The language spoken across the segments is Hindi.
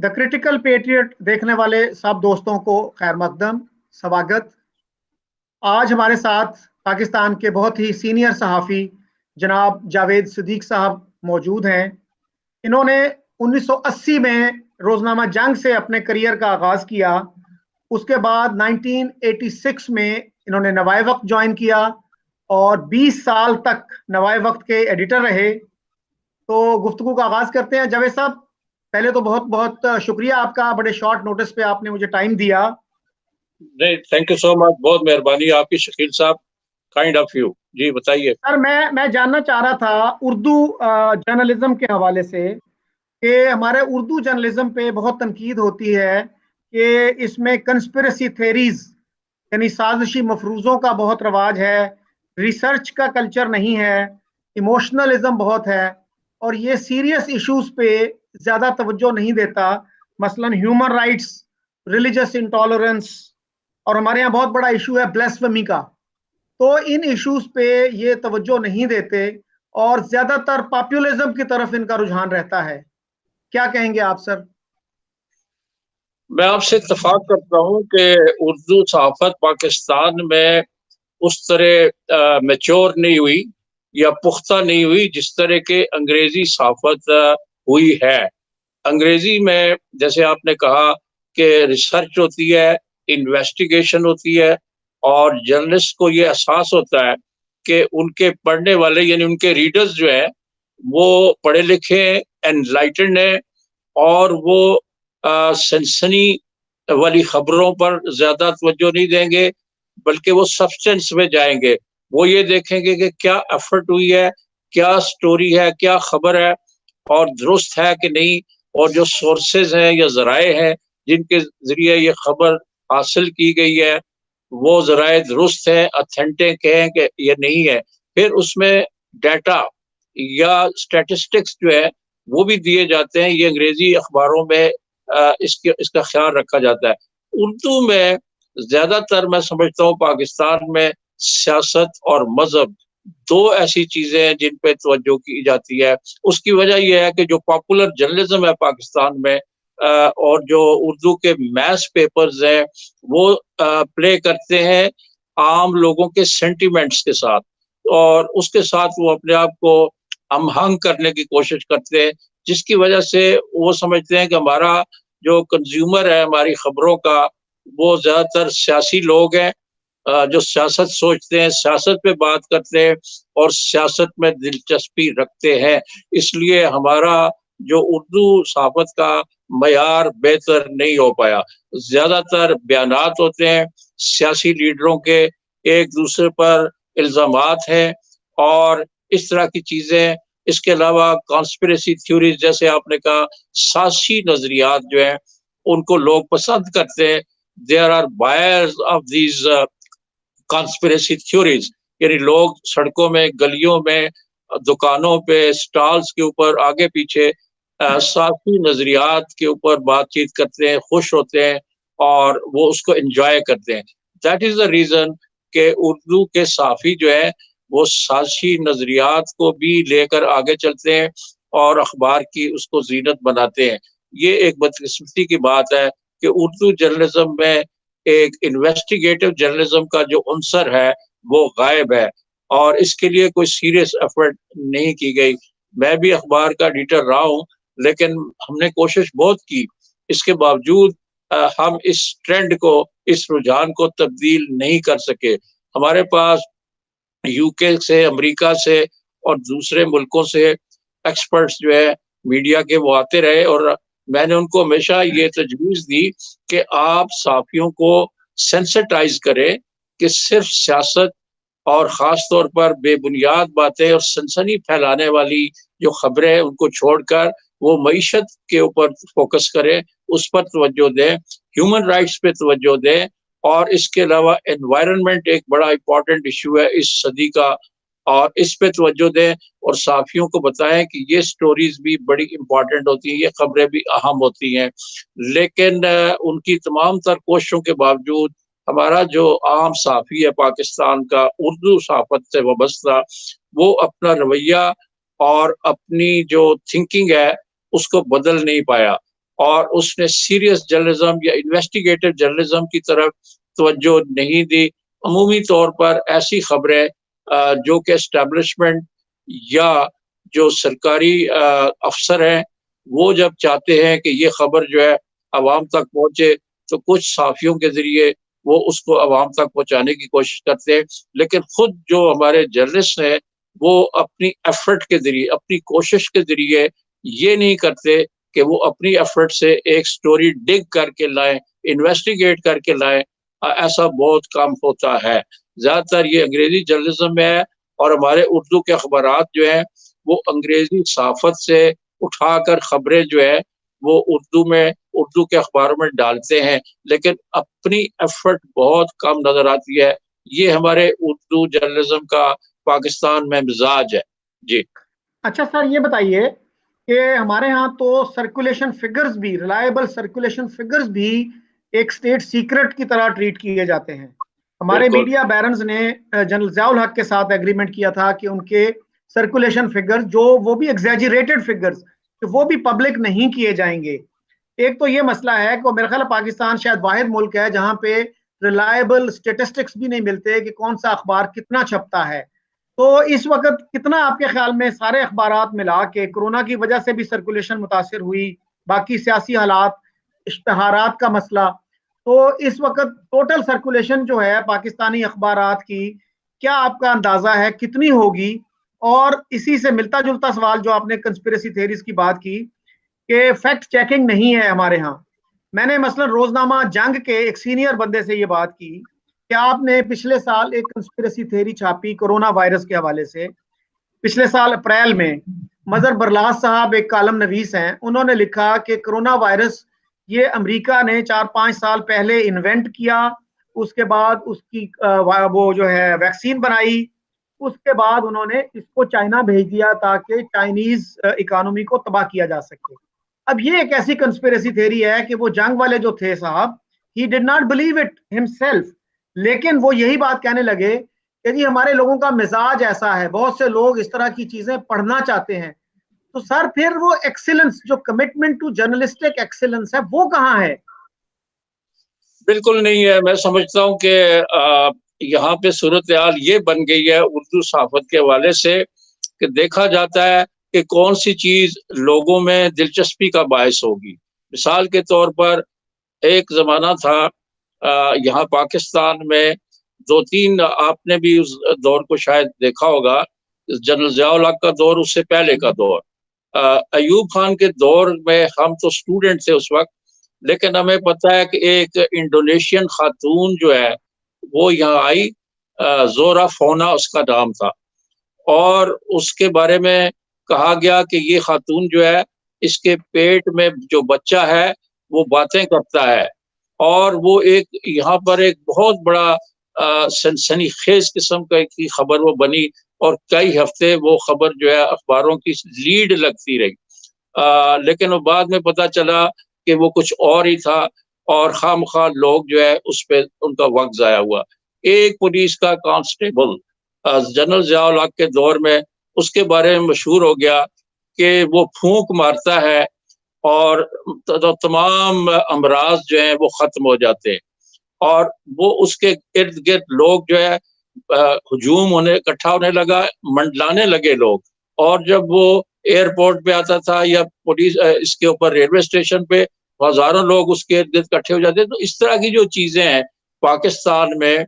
द क्रिटिकल पेट्रियट देखने वाले सब दोस्तों को खैर मकदम, स्वागत। आज हमारे साथ पाकिस्तान के बहुत ही सीनियर सहाफ़ी जनाब जावेद सिद्दीक साहब मौजूद हैं। इन्होंने 1980 में रोज़नामा जंग से अपने करियर का आगाज़ किया। उसके बाद 1986 में इन्होंने नवाए वक्त ज्वाइन किया और 20 साल तक नवाए वक्त के एडिटर रहे। तो गुफ्तगू का आगाज़ करते हैं। जावेद साहब, पहले तो बहुत बहुत शुक्रिया आपका, बड़े शॉर्ट नोटिस पे आपने मुझे टाइम दिया। नहीं, थैंक यू सो मच, बहुत मेहरबानी आपकी शकील साहब, काइंड ऑफ यू। जी बताइए सर, मैं जानना चाह रहा था उर्दू जर्नलिज्म के हवाले से कि हमारे उर्दू जर्नलिज्म पे बहुत तनकीद होती है कि इसमें कंस्पिरेसी थेरीज यानी साजिशी मफरूज़ों का बहुत रवाज है, रिसर्च का कल्चर नहीं है, इमोशनलिज्म बहुत है और ये सीरियस इश्यूज पे ज़्यादा तवज्जो नहीं देता। मसलन ह्यूमन राइट्स, रिलीजियस इंटॉलरेंस और हमारे यहाँ बहुत बड़ा इशू है ब्लेस्फेमी का। तो इन इश्यूज पे ये तवज्जो नहीं देते और ज़्यादातर पॉपुलिज्म की तरफ इनका रुझान रहता है। क्या कहेंगे आप सर? मैं आपसे इत्तेफाक करता हूँ कि उर्दू सहाफत पाकिस्तान में उस तरह मैच्योर नहीं हुई या पुख्ता नहीं हुई जिस तरह के अंग्रेजी सहाफत हुई है। अंग्रेजी में जैसे आपने कहा कि रिसर्च होती है, इन्वेस्टिगेशन होती है और जर्नलिस्ट को ये एहसास होता है कि उनके पढ़ने वाले यानी उनके रीडर्स जो हैं वो पढ़े लिखे, एनलाइटेंड हैं और वो सनसनी वाली खबरों पर ज्यादा तवज्जो नहीं देंगे, बल्कि वो सब्सटेंस में जाएंगे। वो ये देखेंगे कि क्या एफर्ट हुई है, क्या स्टोरी है, क्या खबर है और दुरुस्त है कि नहीं, और जो सोर्सेज हैं या जराए हैं जिनके जरिए ये खबर हासिल की गई है वो जराए दुरुस्त है, अथेंटिक है कि ये नहीं है। फिर उसमें डाटा या स्टैटिस्टिक्स जो है वो भी दिए जाते हैं। ये अंग्रेजी अखबारों में इसका ख्याल रखा जाता है। उर्दू में ज्यादातर मैं समझता हूँ पाकिस्तान में सियासत और मजहब दो ऐसी चीजें हैं जिन पे तवज्जो की जाती है। उसकी वजह यह है कि जो पॉपुलर जर्नलिज्म है पाकिस्तान में और जो उर्दू के मैस पेपर्स हैं वो प्ले करते हैं आम लोगों के सेंटिमेंट्स के साथ और उसके साथ वो अपने आप को हमहंग करने की कोशिश करते हैं, जिसकी वजह से वो समझते हैं कि हमारा जो कंज्यूमर है हमारी खबरों का वो ज्यादातर सियासी लोग हैं जो सियासत सोचते हैं, सियासत पे बात करते हैं और सियासत में दिलचस्पी रखते हैं। इसलिए हमारा जो उर्दू सहाफत का मयार बेहतर नहीं हो पाया। ज्यादातर बयानात होते हैं सियासी लीडरों के, एक दूसरे पर इल्जामात हैं और इस तरह की चीजें। इसके अलावा कॉन्स्पिरेसी थ्योरीज जैसे आपने कहा, साजिशी नजरियात जो है उनको लोग पसंद करते हैं। There are buyers of these conspiracy theories, यानी लोग सड़कों में, गलियों में, दुकानों पे, स्टॉल्स के ऊपर आगे पीछे साथी नजरियात के ऊपर बातचीत करते हैं, खुश होते हैं और वो उसको एंजॉय करते हैं। दैट इज द रीजन कि उर्दू के साफी जो है वो साजिशी नजरियात को भी लेकर आगे चलते हैं और अखबार की उसको जीनत बनाते हैं। ये एक बदकिस्मती की बात है कि उर्दू जर्नलिज्म में एक इन्वेस्टिगेटिव जर्नलिज्म का जो अंसर है वो गायब है और इसके लिए कोई सीरियस एफर्ट नहीं की गई। मैं भी अखबार का एडिटर रहा हूँ, लेकिन हमने कोशिश बहुत की, इसके बावजूद हम इस ट्रेंड को, इस रुझान को तब्दील नहीं कर सके। हमारे पास यूके से, अमेरिका से और दूसरे मुल्कों से एक्सपर्ट्स जो है मीडिया के वो आते रहे और मैंने उनको हमेशा ये तजवीज़ दी कि आप साफियों को सेंसिटाइज करें कि सिर्फ सियासत और ख़ास तौर पर बेबुनियाद बातें और सनसनी फैलाने वाली जो खबरें हैं उनको छोड़कर वो मईशत के ऊपर फोकस करें, उस पर तवज्जो दें, ह्यूमन राइट्स पे तवज्जो दें और इसके अलावा एनवायरनमेंट एक बड़ा इंपॉर्टेंट इशू है इस सदी का और इस पे तवज्जो दें और साफियों को बताएं कि ये स्टोरीज भी बड़ी इंपॉर्टेंट होती हैं, ये खबरें भी अहम होती हैं। लेकिन उनकी तमाम तर कोशिशों के बावजूद हमारा जो आम साफी है पाकिस्तान का उर्दू सहाफत से वाबस्ता, वो अपना रवैया और अपनी जो थिंकिंग है उसको बदल नहीं पाया और उसने सीरियस जर्नलिज्म या इन्वेस्टिगेटिव जर्नलिज्म की तरफ तवज्जो नहीं दी। अमूमी तौर पर ऐसी खबरें जो कि एस्टेब्लिशमेंट या जो सरकारी अफसर हैं वो जब चाहते हैं कि ये खबर जो है आवाम तक पहुंचे, तो कुछ साफियों के जरिए वो उसको आवाम तक पहुंचाने की कोशिश करते हैं। लेकिन खुद जो हमारे जर्नलिस्ट हैं वो अपनी एफर्ट के जरिए, अपनी कोशिश के जरिए ये नहीं करते कि वो अपनी एफर्ट से एक स्टोरी डिग करके लाएं, इन्वेस्टिगेट करके लाएं। ऐसा बहुत कम होता है। ज्यादातर ये अंग्रेजी जर्नलिज्म में है और हमारे उर्दू के अखबारात जो हैं वो अंग्रेजी सहाफत से उठाकर खबरें जो है वो उर्दू के अखबारों में डालते हैं, लेकिन अपनी एफर्ट बहुत कम नजर आती है। ये हमारे उर्दू जर्नलिज्म का पाकिस्तान में मिजाज है। जी। अच्छा सर, ये बताइए कि हमारे यहाँ तो सर्कुलेशन फिगर्स भी, रिलायबल सर्कुलेशन फिगर्स भी एक स्टेट सीक्रेट की तरह ट्रीट किए जाते हैं। हमारे बिल्कुल। मीडिया बैरन्स ने जनरल ज़ियाउल हक के साथ एग्रीमेंट किया था कि उनके सर्कुलेशन फिगर्स जो वो भी एग्जैजरेटेड फिगर्स, तो वो भी पब्लिक नहीं किए जाएंगे। एक तो ये मसला है कि मेरा ख्याल है पाकिस्तान शायद वाहिद मुल्क है जहां पे रिलायबल स्टेटिस्टिक्स भी नहीं मिलते कि कौन सा अखबार कितना छपता है। तो इस वक्त कितना आपके ख्याल में सारे अखबारात मिला के कोरोना की वजह से भी सर्कुलेशन मुतासिर हुई, बाकी सियासी हालात, इश्तहारात का मसला, तो इस वक्त टोटल सर्कुलेशन जो है पाकिस्तानी अखबारात की, क्या आपका अंदाजा है कितनी होगी? और इसी से मिलता जुलता सवाल जो आपने कंस्पिरेसी थ्योरीज की बात की कि फैक्ट चेकिंग नहीं है हमारे यहाँ। मैंने मसलन रोजनामा जंग के एक सीनियर बंदे से ये बात की कि आपने पिछले साल एक कंस्पिरेसी थ्योरी छापी कोरोना वायरस के हवाले से। पिछले साल अप्रैल में मजर बरलास साहब एक कालम नवीस हैं, उन्होंने लिखा कि कोरोना वायरस ये अमेरिका ने 4-5 साल पहले इन्वेंट किया, उसके बाद उसकी वो जो है वैक्सीन बनाई, उसके बाद उन्होंने इसको चाइना भेज दिया ताकि चाइनीज इकोनॉमी को तबाह किया जा सके। अब ये एक ऐसी कंस्पिरेसी थ्योरी है कि वो जंग वाले जो थे साहब, he did not believe it himself, लेकिन वो यही बात कहने लगे कि जी हमारे लोगों का मिजाज ऐसा है, बहुत से लोग इस तरह की चीजें पढ़ना चाहते हैं। तो सर फिर वो एक्सीलेंस, जो कमिटमेंट टू जर्नलिस्टिक एक्सीलेंस है, वो कहाँ है? बिल्कुल नहीं है। मैं समझता हूँ कि यहाँ पे सूरत हाल ये बन गई है उर्दू सहाफत के हवाले से कि देखा जाता है कि कौन सी चीज लोगों में दिलचस्पी का बायस होगी। मिसाल के तौर पर एक जमाना था यहाँ पाकिस्तान में, 2-3, आपने भी उस दौर को शायद देखा होगा, जनरल ज़ियाउल हक का दौर, उससे पहले का दौर, अयूब खान के दौर में हम तो स्टूडेंट थे उस वक्त, लेकिन हमें पता है कि एक इंडोनेशियन खातून जो है वो यहाँ आई, जोरा फोना उसका नाम था, और उसके बारे में कहा गया कि ये खातून जो है इसके पेट में जो बच्चा है वो बातें करता है। और वो एक यहाँ पर एक बहुत बड़ा सनसनीखेज किस्म की खबर वो बनी, और कई हफ्ते वो खबर जो है अखबारों की लीड लगती रही। लेकिन वो बाद में पता चला कि वो कुछ और ही था, और खामखा लोग जो है उस पर उनका वक्त जाया हुआ। एक पुलिस का कांस्टेबल जनरल ज़ियाउल हक के दौर में उसके बारे में मशहूर हो गया कि वो फूंक मारता है और तो तमाम अमराज जो हैं वो खत्म हो जाते हैं। और वो उसके इर्द गिर्द लोग जो है हुजूम होने, इकट्ठा होने लगा, मंडलाने लगे लोग। और जब वो एयरपोर्ट पे आता था या पुलिस इसके ऊपर रेलवे स्टेशन पे, हजारों लोग उसके इर्द गिर्द इकट्ठे हो जाते। तो इस तरह की जो चीजें हैं पाकिस्तान में,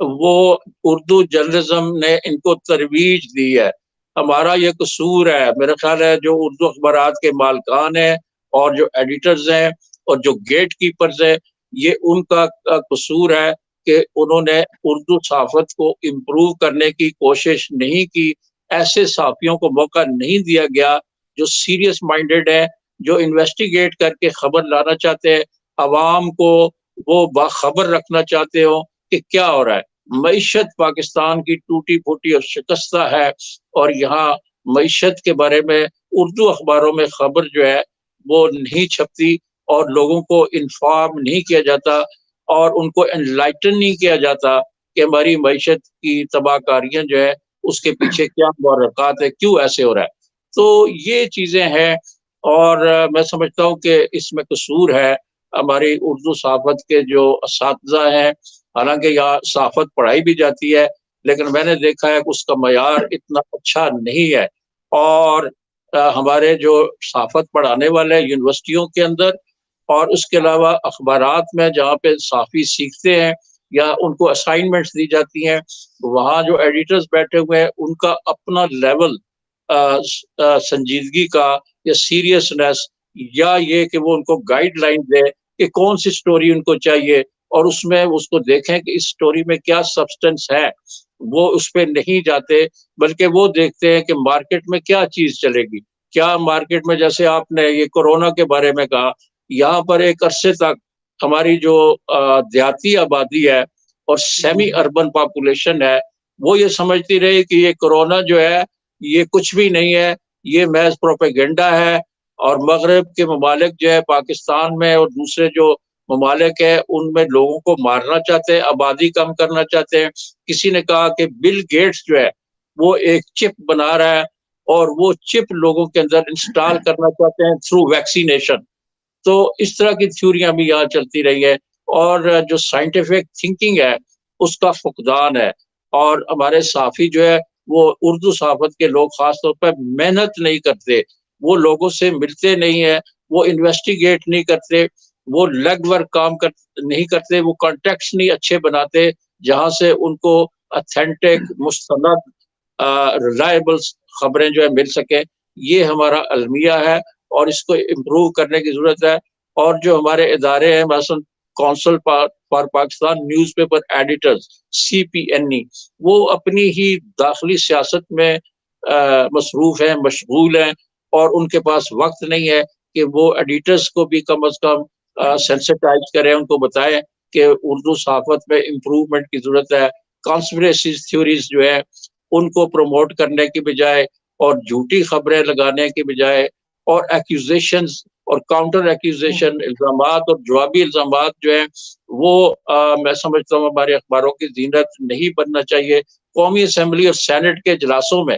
वो उर्दू जर्नलिज्म ने इनको तरवीज दी है। हमारा ये कसूर है, मेरा ख्याल है जो उर्दू अखबारात के मालकान हैं और जो एडिटर्स हैं और जो गेट कीपर्स हैं, ये उनका कसूर है कि उन्होंने उर्दू सहाफत को इम्प्रूव करने की कोशिश नहीं की। ऐसे सहाफियों को मौका नहीं दिया गया जो सीरियस माइंडेड है, जो इन्वेस्टिगेट करके खबर लाना चाहते हैं, अवाम को वो बाखबर रखना चाहते हो कि क्या हो रहा है। मईशत पाकिस्तान की टूटी फूटी और शिकस्ता है, और यहाँ मईशत के बारे में उर्दू अखबारों में खबर जो है वो नहीं छपती, और लोगों को इन्फॉर्म नहीं किया जाता, और उनको एनलाइटन नहीं किया जाता कि हमारी मईशत की तबाहकारियां जो है उसके पीछे क्या मुहर्रकात है, क्यों ऐसे हो रहा है। तो ये चीजें हैं। और मैं समझता हूँ कि इसमें कसूर है हमारी उर्दू सहाफ़त के जो असातिज़ा हैं। हालांकि यहाँ सहाफ़त पढ़ाई भी जाती है, लेकिन मैंने देखा है कि उसका मयार इतना अच्छा नहीं है। और हमारे जो सहाफ़त पढ़ाने वाले हैं यूनिवर्सिटियों के अंदर, और उसके अलावा अखबारात में जहाँ पे सहाफ़ी सीखते हैं या उनको असाइनमेंट्स दी जाती हैं, वहाँ जो एडिटर्स बैठे हुए हैं उनका अपना लेवल संजीदगी का या सीरियसनेस, या ये कि वो उनको गाइडलाइन दे कि कौन सी स्टोरी उनको चाहिए और उसमें उसको देखें कि इस स्टोरी में क्या सब्सटेंस है। वो उस पे नहीं जाते, बल्कि वो देखते हैं कि मार्केट में क्या चीज़ चलेगी। क्या मार्केट में, जैसे आपने ये कोरोना के बारे में कहा, यहाँ पर एक अरसे तक हमारी जो देहाती आबादी है और सेमी अर्बन पॉपुलेशन है, वो ये समझती रही कि ये कोरोना जो है ये कुछ भी नहीं है, ये महज प्रोपेगेंडा है। और मगरब के ममालिक जो है पाकिस्तान में और दूसरे जो ममालिक है उनमें लोगों को मारना चाहते हैं, आबादी कम करना चाहते हैं। किसी ने कहा कि बिल गेट्स जो है वो एक चिप बना रहा है और वो चिप लोगों के अंदर इंस्टॉल करना चाहते हैं थ्रू वैक्सीनेशन। तो इस तरह की थ्योरियां भी यहाँ चलती रही है, और जो साइंटिफिक थिंकिंग है उसका फुकदान है। और हमारे साफी जो है वो उर्दू सहाफत के लोग खास तौर पर मेहनत नहीं करते, वो लोगों से मिलते नहीं है, वो इन्वेस्टिगेट नहीं करते, वो लेग वर्क काम कर नहीं करते, वो कॉन्टेक्ट्स नहीं अच्छे बनाते जहाँ से उनको अथेंटिक मुस्तनद रिलायबल खबरें जो है मिल सके। ये हमारा अलमिया है और इसको इम्प्रूव करने की जरूरत है। और जो हमारे इदारे हैं, मसलन council for Pakistan newspaper editors CPNE, वो अपनी ही दाखिली सियासत में मसरूफ हैं, मशगूल हैं, और उनके पास वक्त नहीं है कि वो एडिटर्स को भी कम अज कम सेंसिटाइज करें, उनको बताएं कि उर्दू सहाफत में इम्प्रूवमेंट की जरूरत है। कॉन्स्पिरेसी थ्योरीज जो है उनको प्रमोट करने की बजाय और झूठी खबरें लगाने की बजाय और एक्यूजेशंस और काउंटर एक्यूजेशन इल्जामात और जवाबी इल्जामात जो है वो मैं समझता हूँ हमारे अखबारों की जीनत नहीं बनना चाहिए। कौमी असम्बली और सेनेट के इजलासों में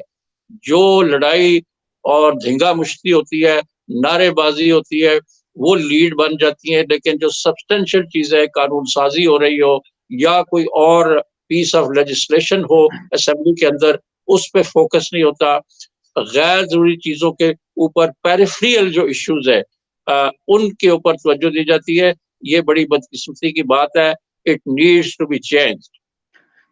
जो लड़ाई और धींगा मुश्ती होती है, नारेबाजी होती है, वो लीड बन जाती है, लेकिन जो सब्सटेंशियल चीजें कानून साजी हो रही हो या कोई और पीस ऑफ लेजिस्लेशन हो असेंबली के अंदर, उस पर फोकस नहीं होता। गैर जरूरी चीजों के ऊपर, पेरिफेरल जो इश्यूज है उनके ऊपर तवज्जो दी जाती है। ये बड़ी बदकिस्मती की बात है। It needs to be change.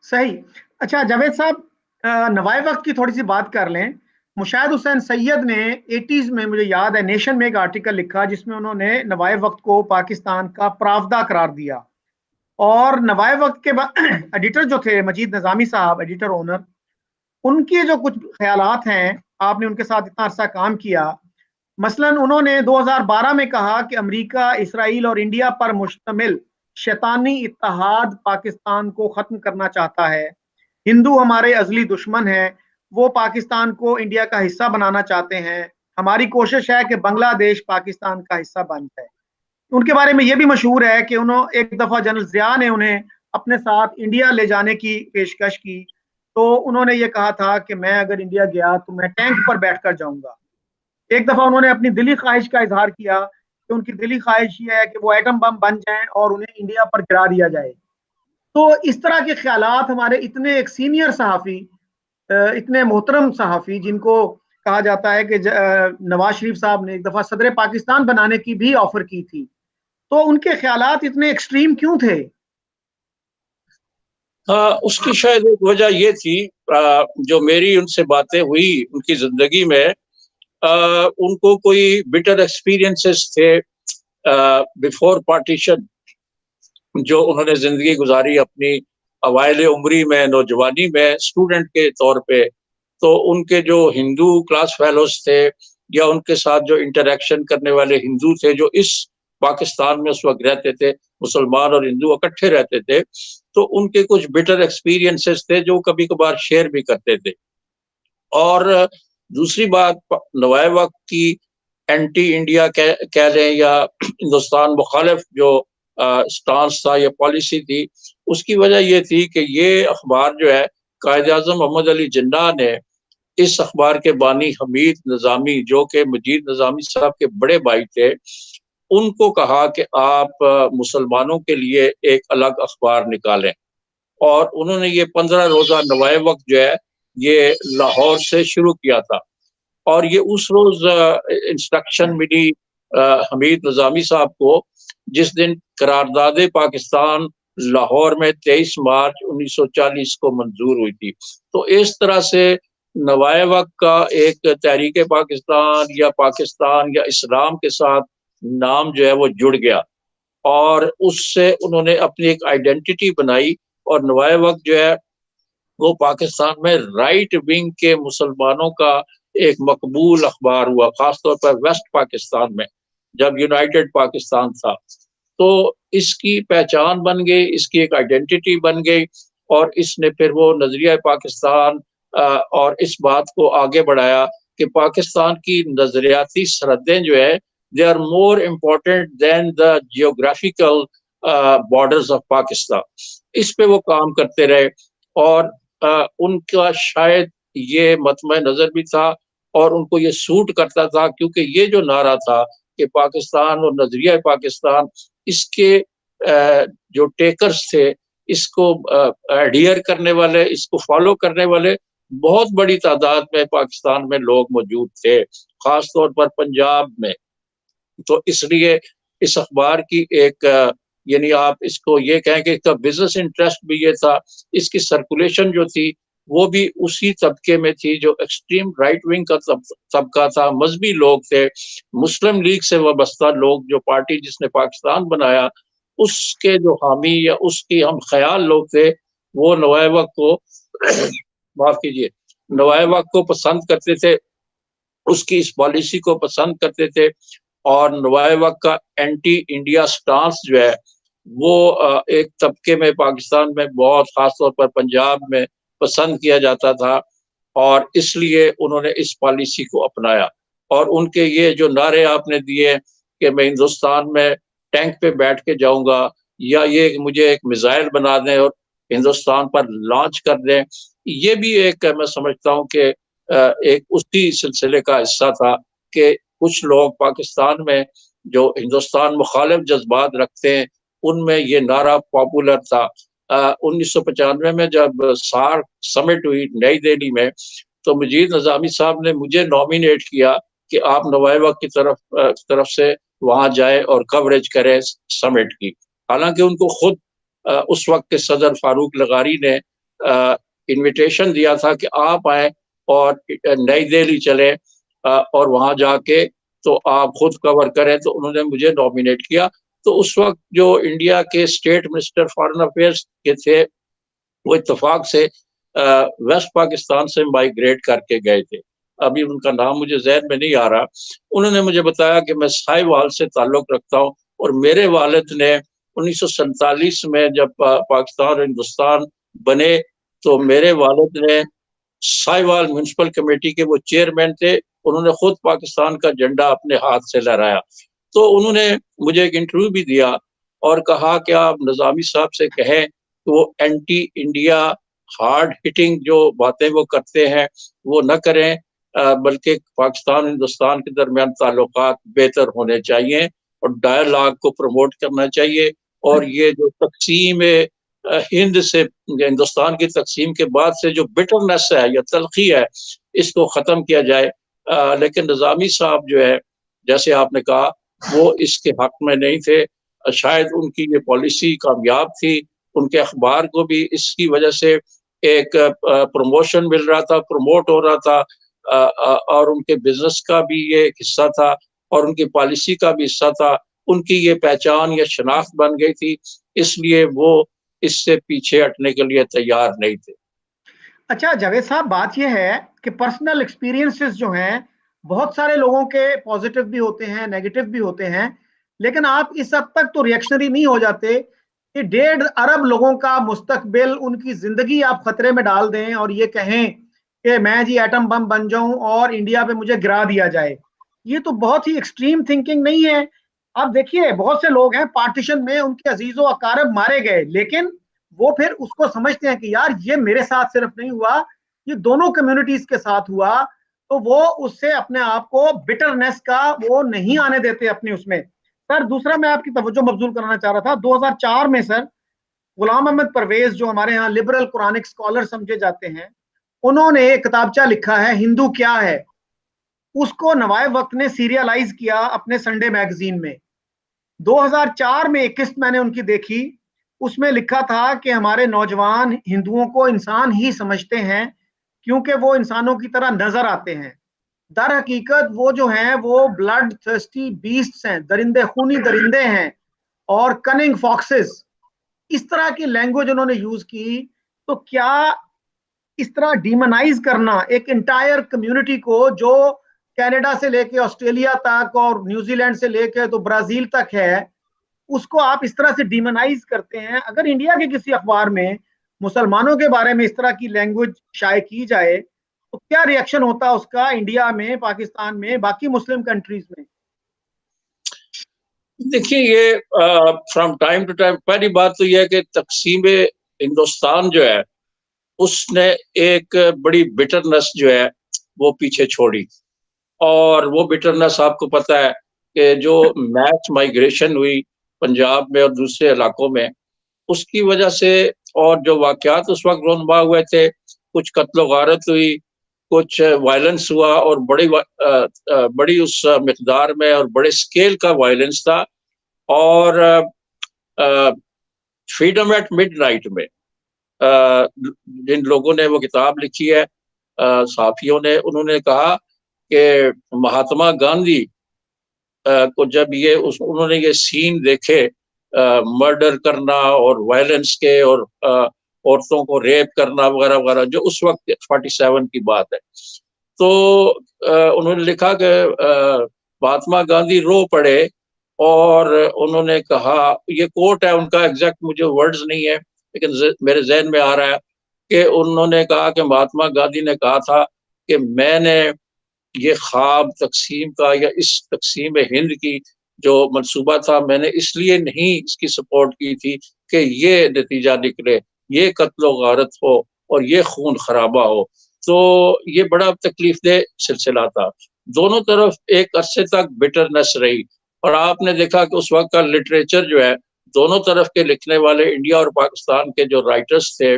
सही। अच्छा जावेद साहब, नवाए वक्त की थोड़ी सी बात कर लें। मुशाहिद हुसैन सैयद ने 80s में, मुझे याद है, नेशन में एक आर्टिकल लिखा जिसमें उन्होंने नवाए वक्त को पाकिस्तान का प्रावदा करार दिया। और नवाए वक्त के बाद एडिटर जो थे मजीद निजामी साहब, एडिटर ओनर, उनके जो कुछ ख्यालात हैं, आपने उनके साथ इतना अरसा काम किया। मसलन उन्होंने 2012 में कहा कि अमेरिका, इसराइल और इंडिया पर मुश्तमिल शैतानी इत्तेहाद पाकिस्तान को खत्म करना चाहता है। हिंदू हमारे अजली दुश्मन हैं, वो पाकिस्तान को इंडिया का हिस्सा बनाना चाहते हैं। हमारी कोशिश है कि बांग्लादेश पाकिस्तान का हिस्सा बन जाए। उनके बारे में यह भी मशहूर है कि उन्होंने एक दफा जनरल जिया ने उन्हें अपने साथ इंडिया ले जाने की पेशकश की, तो उन्होंने ये कहा था कि मैं अगर इंडिया गया तो मैं टैंक पर बैठकर जाऊंगा। एक दफा उन्होंने अपनी दिली ख्वाहिश का इजहार किया कि उनकी दिली ख्वाहिश ये है कि वो एटम बम बन जाएं और उन्हें इंडिया पर गिरा दिया जाए। तो इस तरह के ख्यालात हमारे इतने एक सीनियर सहाफ़ी, इतने मोहतरम सहाफ़ी, जिनको कहा जाता है कि नवाज शरीफ साहब ने एक दफा सदर पाकिस्तान बनाने की भी ऑफर की थी, तो उनके ख्यालात इतने एक्सट्रीम क्यों थे? हाँ, उसकी शायद एक वजह ये थी, जो मेरी उनसे बातें हुई उनकी जिंदगी में, उनको कोई बिटर एक्सपीरियंसेस थे बिफोर पार्टीशन, जो उन्होंने जिंदगी गुजारी अपनी अवाइल उम्री में, नौजवानी में, स्टूडेंट के तौर पे। तो उनके जो हिंदू क्लास फेलोज थे या उनके साथ जो इंटरेक्शन करने वाले हिंदू थे जो इस पाकिस्तान में उस वक्त रहते थे, मुसलमान और हिंदू इकट्ठे रहते थे, तो उनके कुछ बिटर एक्सपीरियंसेस थे जो कभी कभार शेयर भी करते थे। और दूसरी बात, नवाए वक्त की एंटी इंडिया कह लें या हिंदुस्तान मुखालिफ जो स्टांस था या पॉलिसी थी, उसकी वजह यह थी कि ये अखबार जो है कायद आज़म मोहम्मद अली जिन्ना ने इस अखबार के बानी हमीद निज़ामी, जो कि मजीद निज़ामी साहब के बड़े भाई थे, उनको कहा कि आप मुसलमानों के लिए एक अलग अखबार निकालें। और उन्होंने ये 15 रोज़ा नवाए वक्त जो है ये लाहौर से शुरू किया था। और ये उस रोज इंस्ट्रक्शन मिली हमीद निज़ामी साहब को, जिस दिन करारदाद पाकिस्तान लाहौर में 23 मार्च 1940 को मंजूर हुई थी। तो इस तरह से नवाए वक्त का एक तहरीक पाकिस्तान या इस्लाम के साथ नाम जो है वो जुड़ गया, और उससे उन्होंने अपनी एक आइडेंटिटी बनाई। और नवाए वक्त जो है वो पाकिस्तान में राइट विंग के मुसलमानों का एक मकबूल अखबार हुआ, खासतौर पर वेस्ट पाकिस्तान में, जब यूनाइटेड पाकिस्तान था। तो इसकी पहचान बन गई, इसकी एक आइडेंटिटी बन गई, और इसने फिर वो नजरिया पाकिस्तान और इस बात को आगे बढ़ाया कि पाकिस्तान की नजरियाती सरहदें जो है they are more important than the geographical borders of Pakistan. इस पे वो काम करते रहे, और उनका शायद ये मतम नजर भी था और उनको ये सूट करता था, क्योंकि ये जो नारा था कि पाकिस्तान और नजरिया पाकिस्तान, इसके जो टेकर्स थे, इसको एडियर करने वाले, इसको फॉलो करने वाले बहुत बड़ी तादाद में पाकिस्तान में लोग मौजूद थे, खास तौर पर पंजाब में। तो इसलिए इस अखबार की एक यानी आप इसको ये कहें कि इसका बिजनेस इंटरेस्ट भी ये था, इसकी सर्कुलेशन जो थी वो भी उसी तबके में थी जो एक्सट्रीम राइट विंग का तबका था, मजहबी लोग थे, मुस्लिम लीग से वाबस्ता लोग, जो पार्टी जिसने पाकिस्तान बनाया उसके जो हामी या उसकी हम ख्याल लोग थे, वो नवाए वक्त को माफ कीजिए, नवाए वक्त को पसंद करते थे, उसकी इस पॉलिसी को पसंद करते थे। और नवाए वक्त का एंटी इंडिया स्टांस जो है वो एक तबके में पाकिस्तान में बहुत खास तौर पर पंजाब में पसंद किया जाता था, और इसलिए उन्होंने इस पॉलिसी को अपनाया। और उनके ये जो नारे आपने दिए कि मैं हिंदुस्तान में टैंक पे बैठ के जाऊंगा, या ये मुझे एक मिसाइल बना दें और हिंदुस्तान पर लॉन्च कर दें, ये भी एक मैं समझता हूँ कि एक उसी सिलसिले का हिस्सा था कि कुछ लोग पाकिस्तान में जो हिंदुस्तान मुखालिफ जज्बात रखते हैं उनमें ये नारा पॉपुलर था। 1995 में जब सार्क समिट हुई नई दिल्ली में, तो मजीद निज़ामी साहब ने मुझे नॉमिनेट किया कि आप नवाए वक्त की तरफ से वहां जाए और कवरेज करें समिट की। हालांकि उनको खुद उस वक्त के सदर फारूक लगारी ने इनविटेशन दिया था कि आप आए और नई दिल्ली चले और वहां जाके तो आप खुद कवर करें, तो उन्होंने मुझे नॉमिनेट किया। तो उस वक्त जो इंडिया के स्टेट मिनिस्टर फॉरेन अफेयर्स के थे वो इत्तेफाक से वेस्ट पाकिस्तान से माइग्रेट करके गए थे, अभी उनका नाम मुझे जहन में नहीं आ रहा। उन्होंने मुझे बताया कि मैं साहिवाल से ताल्लुक रखता हूँ, और मेरे वालिद ने 1947 में जब पाकिस्तान और हिंदुस्तान बने, तो मेरे वालिद ने साहिवाल म्यूनसिपल कमेटी के वो चेयरमैन थे, उन्होंने खुद पाकिस्तान का झंडा अपने हाथ से लहराया। तो उन्होंने मुझे एक इंटरव्यू भी दिया और कहा कि आप निज़ामी साहब से कहें कि वो एंटी इंडिया हार्ड हिटिंग जो बातें वो करते हैं वो न करें, बल्कि पाकिस्तान हिंदुस्तान के दरमियान ताल्लुकात बेहतर होने चाहिए और डायलॉग को प्रमोट करना चाहिए। और ये जो तकसीम हिंद से हिंदुस्तान की तकसीम के बाद से जो बिटरनेस है या तलखी है, इसको ख़त्म किया जाए। लेकिन निज़ामी साहब जो है, जैसे आपने कहा, वो इसके हक में नहीं थे। शायद उनकी ये पॉलिसी कामयाब थी, उनके अखबार को भी इसकी वजह से एक प्रमोशन मिल रहा था, प्रमोट हो रहा था, और उनके बिजनेस का भी ये हिस्सा था और उनकी पॉलिसी का भी हिस्सा था। उनकी ये पहचान या शनाख्त बन गई थी, इसलिए वो इससे पीछे हटने के लिए तैयार नहीं थे। अच्छा जावेद साहब, बात यह है कि पर्सनल एक्सपीरियंसेस जो हैं बहुत सारे लोगों के पॉजिटिव भी होते हैं, नेगेटिव भी होते हैं, लेकिन आप इस हद तक तो रिएक्शनरी नहीं हो जाते कि 1.5 अरब लोगों का मुस्तकबिल, उनकी जिंदगी आप खतरे में डाल दें और ये कहें कि मैं जी एटम बम बन जाऊं और इंडिया पे मुझे गिरा दिया जाए। ये तो बहुत ही एक्सट्रीम थिंकिंग नहीं है? आप देखिए बहुत से लोग हैं पार्टीशन में उनके अजीजों अकारब मारे गए, लेकिन वो फिर उसको समझते हैं कि यार ये मेरे साथ सिर्फ नहीं हुआ, ये दोनों कम्युनिटीज के साथ हुआ, तो वो उससे अपने आप को बिटरनेस का वो नहीं आने देते अपने उसमें। सर दूसरा मैं आपकी तवज्जो मबजूल कराना चाह रहा था, 2004 में सर गुलाम अहमद परवेज जो हमारे यहाँ लिबरल कुरानिक स्कॉलर समझे जाते हैं, उन्होंने एक किताबचा लिखा है हिंदू क्या है, उसको नवाब वक्त ने सीरियलाइज किया अपने संडे मैगजीन में। 2004 में एक किस्त मैंने उनकी देखी, उसमें लिखा था कि हमारे नौजवान हिंदुओं को इंसान ही समझते हैं क्योंकि वो इंसानों की तरह नजर आते हैं। दर हकीकत वो जो हैं वो ब्लड थर्स्टी बीस्ट्स हैं, दरिंदे खूनी दरिंदे हैं और कनिंग फॉक्सेस। इस तरह की लैंग्वेज उन्होंने यूज की। तो क्या इस तरह डीमोनाइज करना एक इंटायर कम्युनिटी को जो कनाडा से लेके ऑस्ट्रेलिया तक और न्यूजीलैंड से लेके तो ब्राजील तक है, उसको आप इस तरह से डीमोनाइज करते हैं? अगर इंडिया के किसी अखबार में मुसलमानों के बारे में इस तरह की लैंग्वेज शाये की जाए तो क्या रिएक्शन होता है उसका इंडिया में, पाकिस्तान में, बाकी मुस्लिम कंट्रीज में? देखिए, ये फ्रॉम टाइम टू टाइम, पहली बात तो यह है कि तकसीम हिंदुस्तान जो है उसने एक बड़ी बिटरनेस जो है वो पीछे छोड़ी। और वो बिटरनेस आपको पता है कि जो मैस माइग्रेशन हुई पंजाब में और दूसरे इलाकों में, उसकी वजह से, और जो वाकयात उस वक्त रोनमा हुए थे, कुछ कत्लो गारत हुई, कुछ वायलेंस हुआ और बड़ी उस मिकदार में और बड़े स्केल का वायलेंस था। और फ्रीडम एट मिडनाइट में जिन लोगों ने वो किताब लिखी है, साफियों ने, उन्होंने कहा कि महात्मा गांधी को जब ये उन्होंने ये सीन देखे, मर्डर करना और वायलेंस के और औरतों को रेप करना वगैरह वगैरह, जो उस वक्त 47 की बात है, तो उन्होंने लिखा कि महात्मा गांधी रो पड़े और उन्होंने कहा, ये कोट है उनका, एग्जैक्ट मुझे वर्ड्स नहीं है लेकिन मेरे जहन में आ रहा है कि उन्होंने कहा कि महात्मा गांधी ने कहा था कि मैंने ये ख्वाब तकसीम का या इस तकसीम हिंद की जो मंसूबा था, मैंने इसलिए नहीं इसकी सपोर्ट की थी कि ये नतीजा निकले, ये कत्लो गारत हो और ये खून खराबा हो। तो ये बड़ा तकलीफ दे सिलसिला था। दोनों तरफ एक अरसे तक बिटरनेस रही। और आपने देखा कि उस वक्त का लिटरेचर जो है, दोनों तरफ के लिखने वाले इंडिया और पाकिस्तान के जो राइटर्स थे,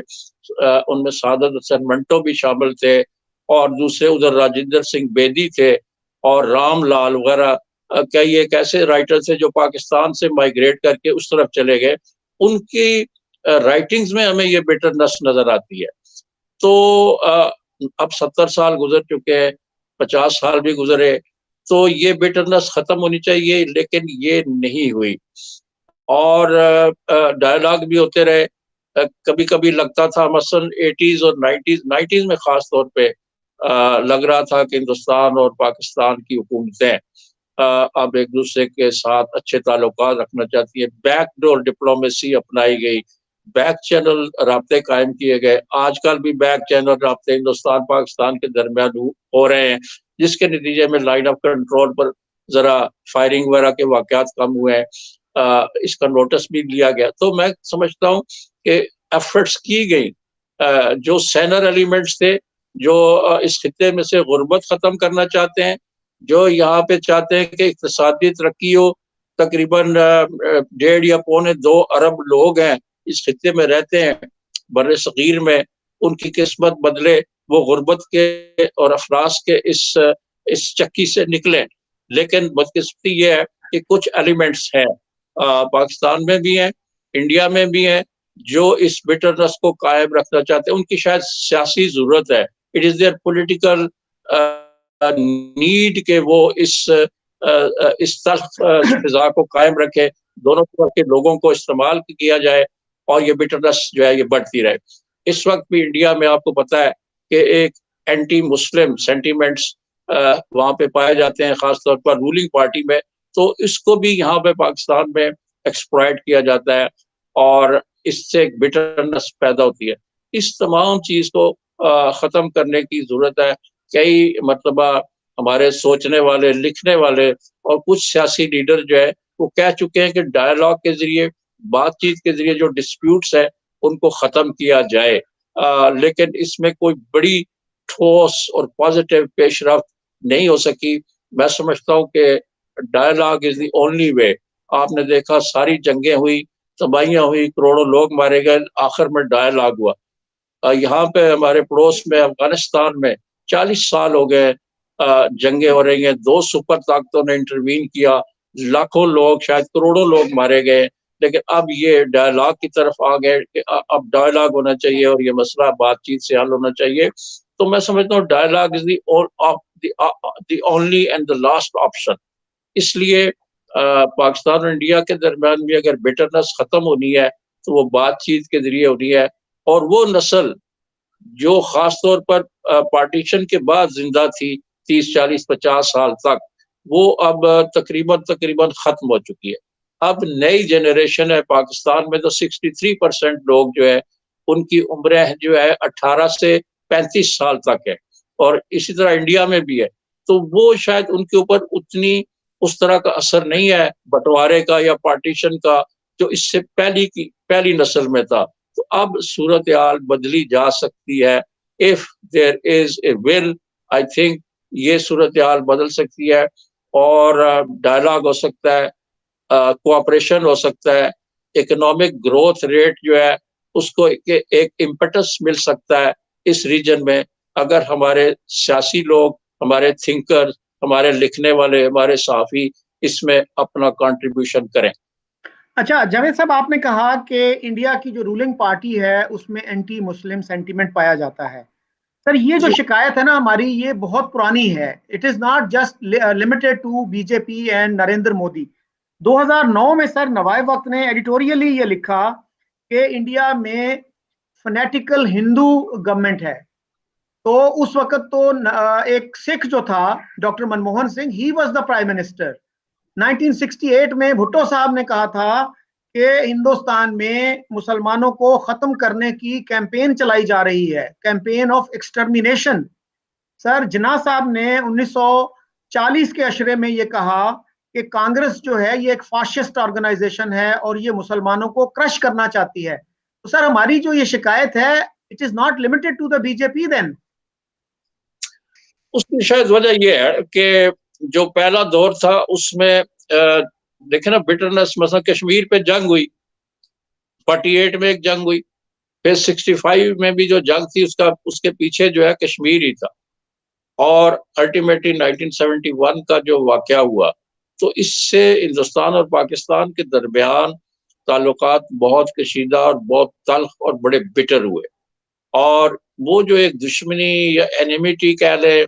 उनमें सादत हसन मंटो भी शामिल थे और दूसरे उधर राजेंद्र सिंह बेदी थे और राम लाल वगैरह, कई एक ऐसे राइटर थे जो पाकिस्तान से माइग्रेट करके उस तरफ चले गए। उनकी राइटिंग्स में हमें ये बिटरनेस नजर आती है। तो अब 70 साल गुजर चुके हैं, 50 साल भी गुजरे, तो ये बिटरनेस खत्म होनी चाहिए, लेकिन ये नहीं हुई। और डायलॉग भी होते रहे। कभी कभी लगता था, मसलन 80s और 90s में खास तौर पे लग रहा था कि हिंदुस्तान और पाकिस्तान की हुकूमतें अब एक दूसरे के साथ अच्छे ताल्लुकात रखना चाहती है। बैकडोर डिप्लोमेसी अपनाई गई, बैक चैनल राब्ते कायम किए गए। आजकल भी बैक चैनल राब्ते हिंदुस्तान पाकिस्तान के दरमियान हो रहे हैं, जिसके नतीजे में लाइन ऑफ कंट्रोल पर जरा फायरिंग वगैरह के वाकयात कम हुए हैं। इसका नोटिस भी लिया गया। तो मैं समझता हूँ कि एफर्ट्स की गई। जो सैनर एलिमेंट्स थे, जो इस खिते में से गुर्बत खत्म करना चाहते हैं, जो यहाँ पे चाहते हैं कि इक्तिसादी तरक्की हो, तकरीबन 1.5 या 2.25 अरब लोग हैं इस खिते में रहते हैं बर्रे सगीर में, उनकी किस्मत बदले, वो गुर्बत के और अफरास के इस चक्की से निकले। लेकिन बदकिस्मती ये है कि कुछ एलिमेंट्स हैं, पाकिस्तान में भी हैं, इंडिया में भी हैं, जो इस बिटरनेस को कायम रखना चाहते हैं। उनकी शायद सियासी जरूरत है, it is there political need के वो इस तल्ख फिजा को कायम रखे, दोनों तरफ के लोगों को इस्तेमाल किया जाए और ये बिटरनेस जो है ये बढ़ती रहे। इस वक्त भी इंडिया में आपको पता है कि एक एंटी मुस्लिम सेंटीमेंट्स वहाँ पे पाए जाते हैं, खासतौर पर रूलिंग पार्टी में। तो इसको भी यहाँ पे पाकिस्तान में एक्सप्लॉइट किया जाता है और इससे एक बिटरनेस पैदा होती है। इस तमाम चीज को खत्म करने की जरूरत है। कई मतलबा हमारे सोचने वाले, लिखने वाले और कुछ सियासी लीडर जो है वो कह चुके हैं कि डायलॉग के जरिए, बातचीत के जरिए जो डिस्प्यूट्स है उनको खत्म किया जाए। लेकिन इसमें कोई बड़ी ठोस और पॉजिटिव पेशरफ्त नहीं हो सकी। मैं समझता हूँ कि dialogue is the only way. आपने देखा सारी जंगें हुई, तबाहियां हुई, करोड़ों लोग मारे गए, आखिर में डायलॉग हुआ। यहाँ पे हमारे पड़ोस में अफगानिस्तान में 40 साल हो गए जंगे हो रही हैं, 2 सुपर ताकतों ने इंटरवीन किया, लाखों लोग, शायद करोड़ों लोग मारे गए, लेकिन अब ये डायलॉग की तरफ आ गए कि अब डायलॉग होना चाहिए और ये मसला बातचीत से हल होना चाहिए। तो मैं समझता हूँ dialogue is the only and the last option. इसलिए पाकिस्तान और इंडिया के दरमियान भी अगर बिटरनेस खत्म होनी है तो वो बातचीत के जरिए होनी है। और वो नस्ल जो खास तौर पर पार्टीशन के बाद जिंदा थी 30, 40, 50 साल तक, वो अब तकरीबन तकरीबन खत्म हो चुकी है। अब नई जनरेशन है पाकिस्तान में, तो 63% लोग जो है उनकी उम्र जो है 18 से 35 साल तक है, और इसी तरह इंडिया में भी है। तो वो शायद उनके ऊपर उतनी उस तरह का असर नहीं है बंटवारे का या पार्टीशन का जो इससे पहली नस्ल में था। तो अब सूरत हाल बदली जा सकती है। If there is a will, I think ये सूरत हाल बदल सकती है और डायलॉग हो सकता है, कोऑपरेशन हो सकता है, इकोनॉमिक ग्रोथ रेट जो है उसको एक इम्पेटस मिल सकता है इस रीजन में, अगर हमारे सियासी लोग, हमारे थिंकर, हमारे लिखने वाले, हमारे सहाफ़ी इसमें अपना कंट्रीब्यूशन करें। अच्छा जावेद साहब, आपने कहा कि इंडिया की जो रूलिंग पार्टी है उसमें एंटी मुस्लिम सेंटीमेंट पाया जाता है। सर ये जो जी शिकायत है ना हमारी, ये बहुत पुरानी है। It is not just limited to BJP and Narendra Modi. 2009 में सर नवाब वक्त ने एडिटोरियली ये लिखा कि इंडिया में फनेटिकल हिंदू गवर्नमेंट है। तो उस वक्त तो एक सिख जो था, doctor Manmohan Singh, he was the prime minister. 1968 में भुट्टो साहब ने कहा था कि हिंदुस्तान में मुसलमानों को खत्म करने की कैंपेन चलाई जा रही है, कैंपेन ऑफ एक्सटर्मिनेशन। सर जिन्ना साहब ने 1940 के अशरे में ये कहा कि कांग्रेस जो है ये एक फाशिस्ट ऑर्गेनाइजेशन है और ये मुसलमानों को क्रश करना चाहती है। तो सर हमारी जो ये शिकायत है, it is not limited to the BJP then. उसकी शायद वजह यह है कि जो पहला दौर था उसमें देखे ना बिटरनेस, मतलब कश्मीर पे जंग हुई, 48 में एक जंग हुई, फिर 65 में भी जो जंग थी उसका उसके पीछे जो है कश्मीर ही था, और अल्टीमेटली 1971 का जो वाकया हुआ, तो इससे हिंदुस्तान और पाकिस्तान के दरमियान ताल्लुकात बहुत कशीदा और बहुत तल्ख और बड़े बिटर हुए। और वो जो एक दुश्मनी या एनिमिटी कह ले,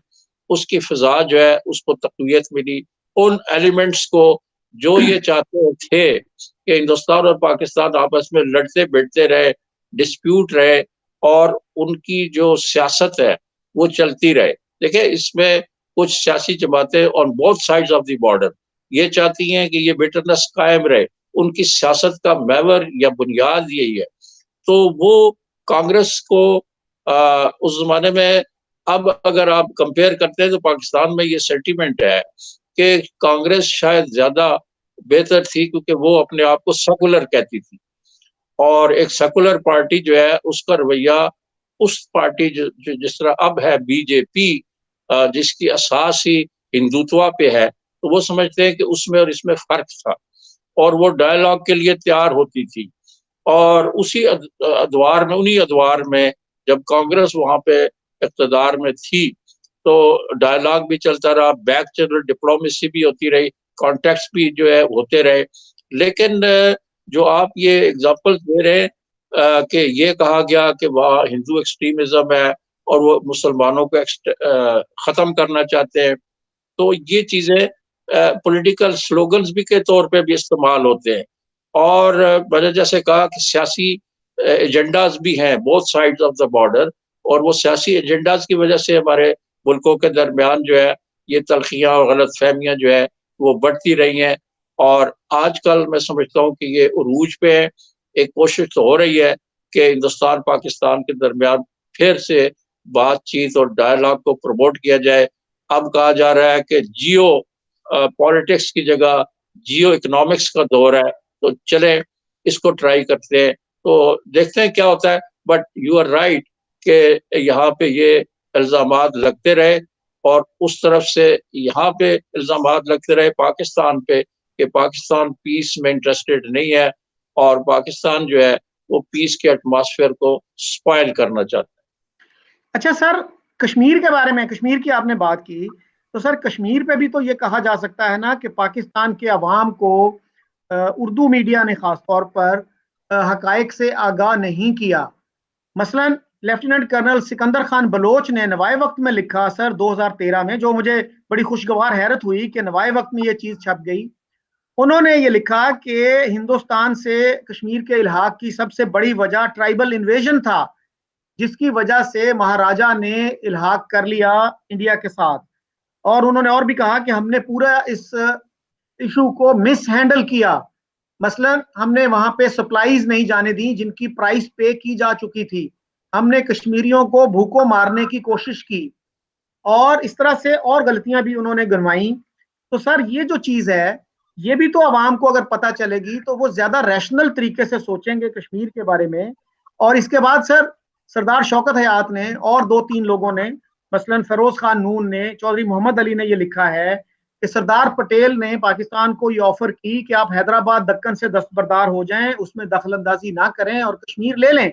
उसकी फिजा जो है उसको तकवीत मिली। उन एलिमेंट्स को जो ये चाहते थे कि हिंदुस्तान और पाकिस्तान आपस में लड़ते भिड़ते रहे, डिस्प्यूट रहे, और उनकी जो सियासत है वो चलती रहे। देखिए इसमें कुछ सियासी जमातें on both sides of the border ये चाहती हैं कि ये बिटरनेस कायम रहे, उनकी सियासत का महवर या बुनियाद यही है। तो वो कांग्रेस को उस जमाने में, अब अगर आप कंपेयर करते हैं तो पाकिस्तान में ये सेंटीमेंट है कि कांग्रेस शायद ज्यादा बेहतर थी, क्योंकि वो अपने आप को सेकुलर कहती थी, और एक सेकुलर पार्टी जो है उसका रवैया उस पार्टी जो जिस तरह अब है बीजेपी, जिसकी असास ही हिंदुत्व पे है, तो वो समझते हैं कि उसमें और इसमें फर्क था, और वो डायलॉग के लिए तैयार होती थी। और उसी अदवार में, उन्हीं अदवार में जब कांग्रेस वहां पे इक़्तिदार में थी, तो डायलॉग भी चलता रहा, बैक चैनल डिप्लोमेसी भी होती रही, कॉन्टेक्ट भी जो है होते रहे। लेकिन जो आप ये एग्जांपल दे रहे हैं कि ये कहा गया कि वह हिंदू एक्सट्रीमिज्म है और वो मुसलमानों को ख़त्म करना चाहते हैं, तो ये चीज़ें पॉलिटिकल स्लोगन्स भी के तौर पे भी इस्तेमाल होते हैं। और मैंने जैसे कहा कि सियासी एजेंडाज भी हैं both sides of the border, और वो सियासी एजेंडाज की वजह से हमारे मुल्कों के दरमियान जो है ये तलखियाँ और गलत फहमियाँ जो है वो बढ़ती रही हैं। और आजकल मैं समझता हूँ कि ये उरूज पे है। एक कोशिश तो हो रही है कि हिंदुस्तान पाकिस्तान के दरमियान फिर से बातचीत और डायलॉग को प्रमोट किया जाए। अब कहा जा रहा है कि जियो पॉलिटिक्स की जगह जियो इकोनॉमिक्स का दौर है, तो चले इसको ट्राई करते हैं, तो देखते हैं क्या होता है। बट यू आर राइट कि यहाँ पे ये इल्ज़ामात लगते रहे और उस तरफ से यहाँ पे इल्ज़ामात लगते रहे पाकिस्तान पे कि पाकिस्तान पीस में इंटरेस्टेड नहीं है और पाकिस्तान जो है वो पीस के एटमॉस्फेयर को स्पॉइल करना चाहता है। अच्छा सर, कश्मीर के बारे में, कश्मीर की आपने बात की, तो सर कश्मीर पे भी तो ये कहा जा सकता है ना कि पाकिस्तान के अवाम को उर्दू मीडिया ने खास तौर पर हकायक से आगाह नहीं किया। मसलन लेफ्टिनेंट कर्नल सिकंदर खान बलोच ने नवाए वक्त में लिखा सर 2013 में, जो मुझे बड़ी खुशगवार हैरत हुई कि नवाए वक्त में ये चीज छप गई। उन्होंने ये लिखा कि हिंदुस्तान से कश्मीर के इल्हाक की सबसे बड़ी वजह ट्राइबल इन्वेजन था, जिसकी वजह से महाराजा ने इल्हाक कर लिया इंडिया के साथ। और उन्होंने और भी कहा कि हमने पूरा इस इशू को मिस हैंडल किया। मसलन हमने वहां पे सप्लाईज नहीं जाने दी जिनकी प्राइस पे की जा चुकी थी। हमने कश्मीरियों को भूखों मारने की कोशिश की और इस तरह से और गलतियां भी उन्होंने गिनवाई। तो सर ये जो चीज है, ये भी तो आवाम को अगर पता चलेगी तो वो ज्यादा रैशनल तरीके से सोचेंगे कश्मीर के बारे में। और इसके बाद सर सरदार शौकत हयात ने और दो तीन लोगों ने, मसलन फिरोज खान नून ने, चौधरी मोहम्मद अली ने ये लिखा है कि सरदार पटेल ने पाकिस्तान को ये ऑफर की कि आप हैदराबाद दक्कन से दस्तबरदार हो जाएं, उसमें दखल अंदाजी ना करें और कश्मीर ले लें।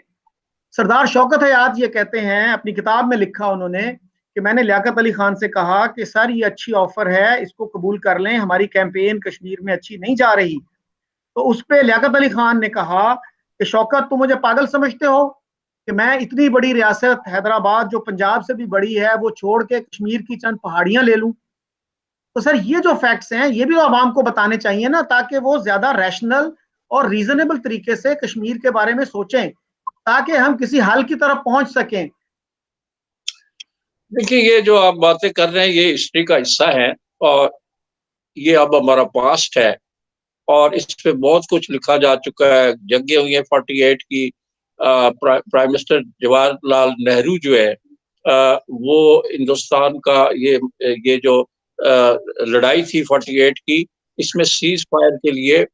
सरदार शौकत हयात ये कहते हैं, अपनी किताब में लिखा उन्होंने कि मैंने लियाकत अली खान से कहा कि सर ये अच्छी ऑफर है, इसको कबूल कर लें, हमारी कैंपेन कश्मीर में अच्छी नहीं जा रही। तो उस पर लियाकत अली खान ने कहा कि शौकत, तुम मुझे पागल समझते हो कि मैं इतनी बड़ी रियासत हैदराबाद जो पंजाब से भी बड़ी है वो छोड़ के कश्मीर की चंद पहाड़ियां ले लूं। तो सर ये जो फैक्ट्स हैं ये भी आवाम को बताने चाहिए ना, ताकि वो ज्यादा रैशनल और रीजनेबल तरीके से कश्मीर के बारे में सोचें, ताकि हम किसी हल की तरफ पहुंच सकें। देखिए, ये जो आप बातें कर रहे हैं ये हिस्ट्री का हिस्सा है और ये अब हमारा पास्ट है और इस पे बहुत कुछ लिखा जा चुका है। जंगें हुई हैं 48 की। प्राइम मिनिस्टर जवाहरलाल नेहरू जो है वो हिंदुस्तान का ये जो लड़ाई थी 48 की, इसमें सीज फायर के लिए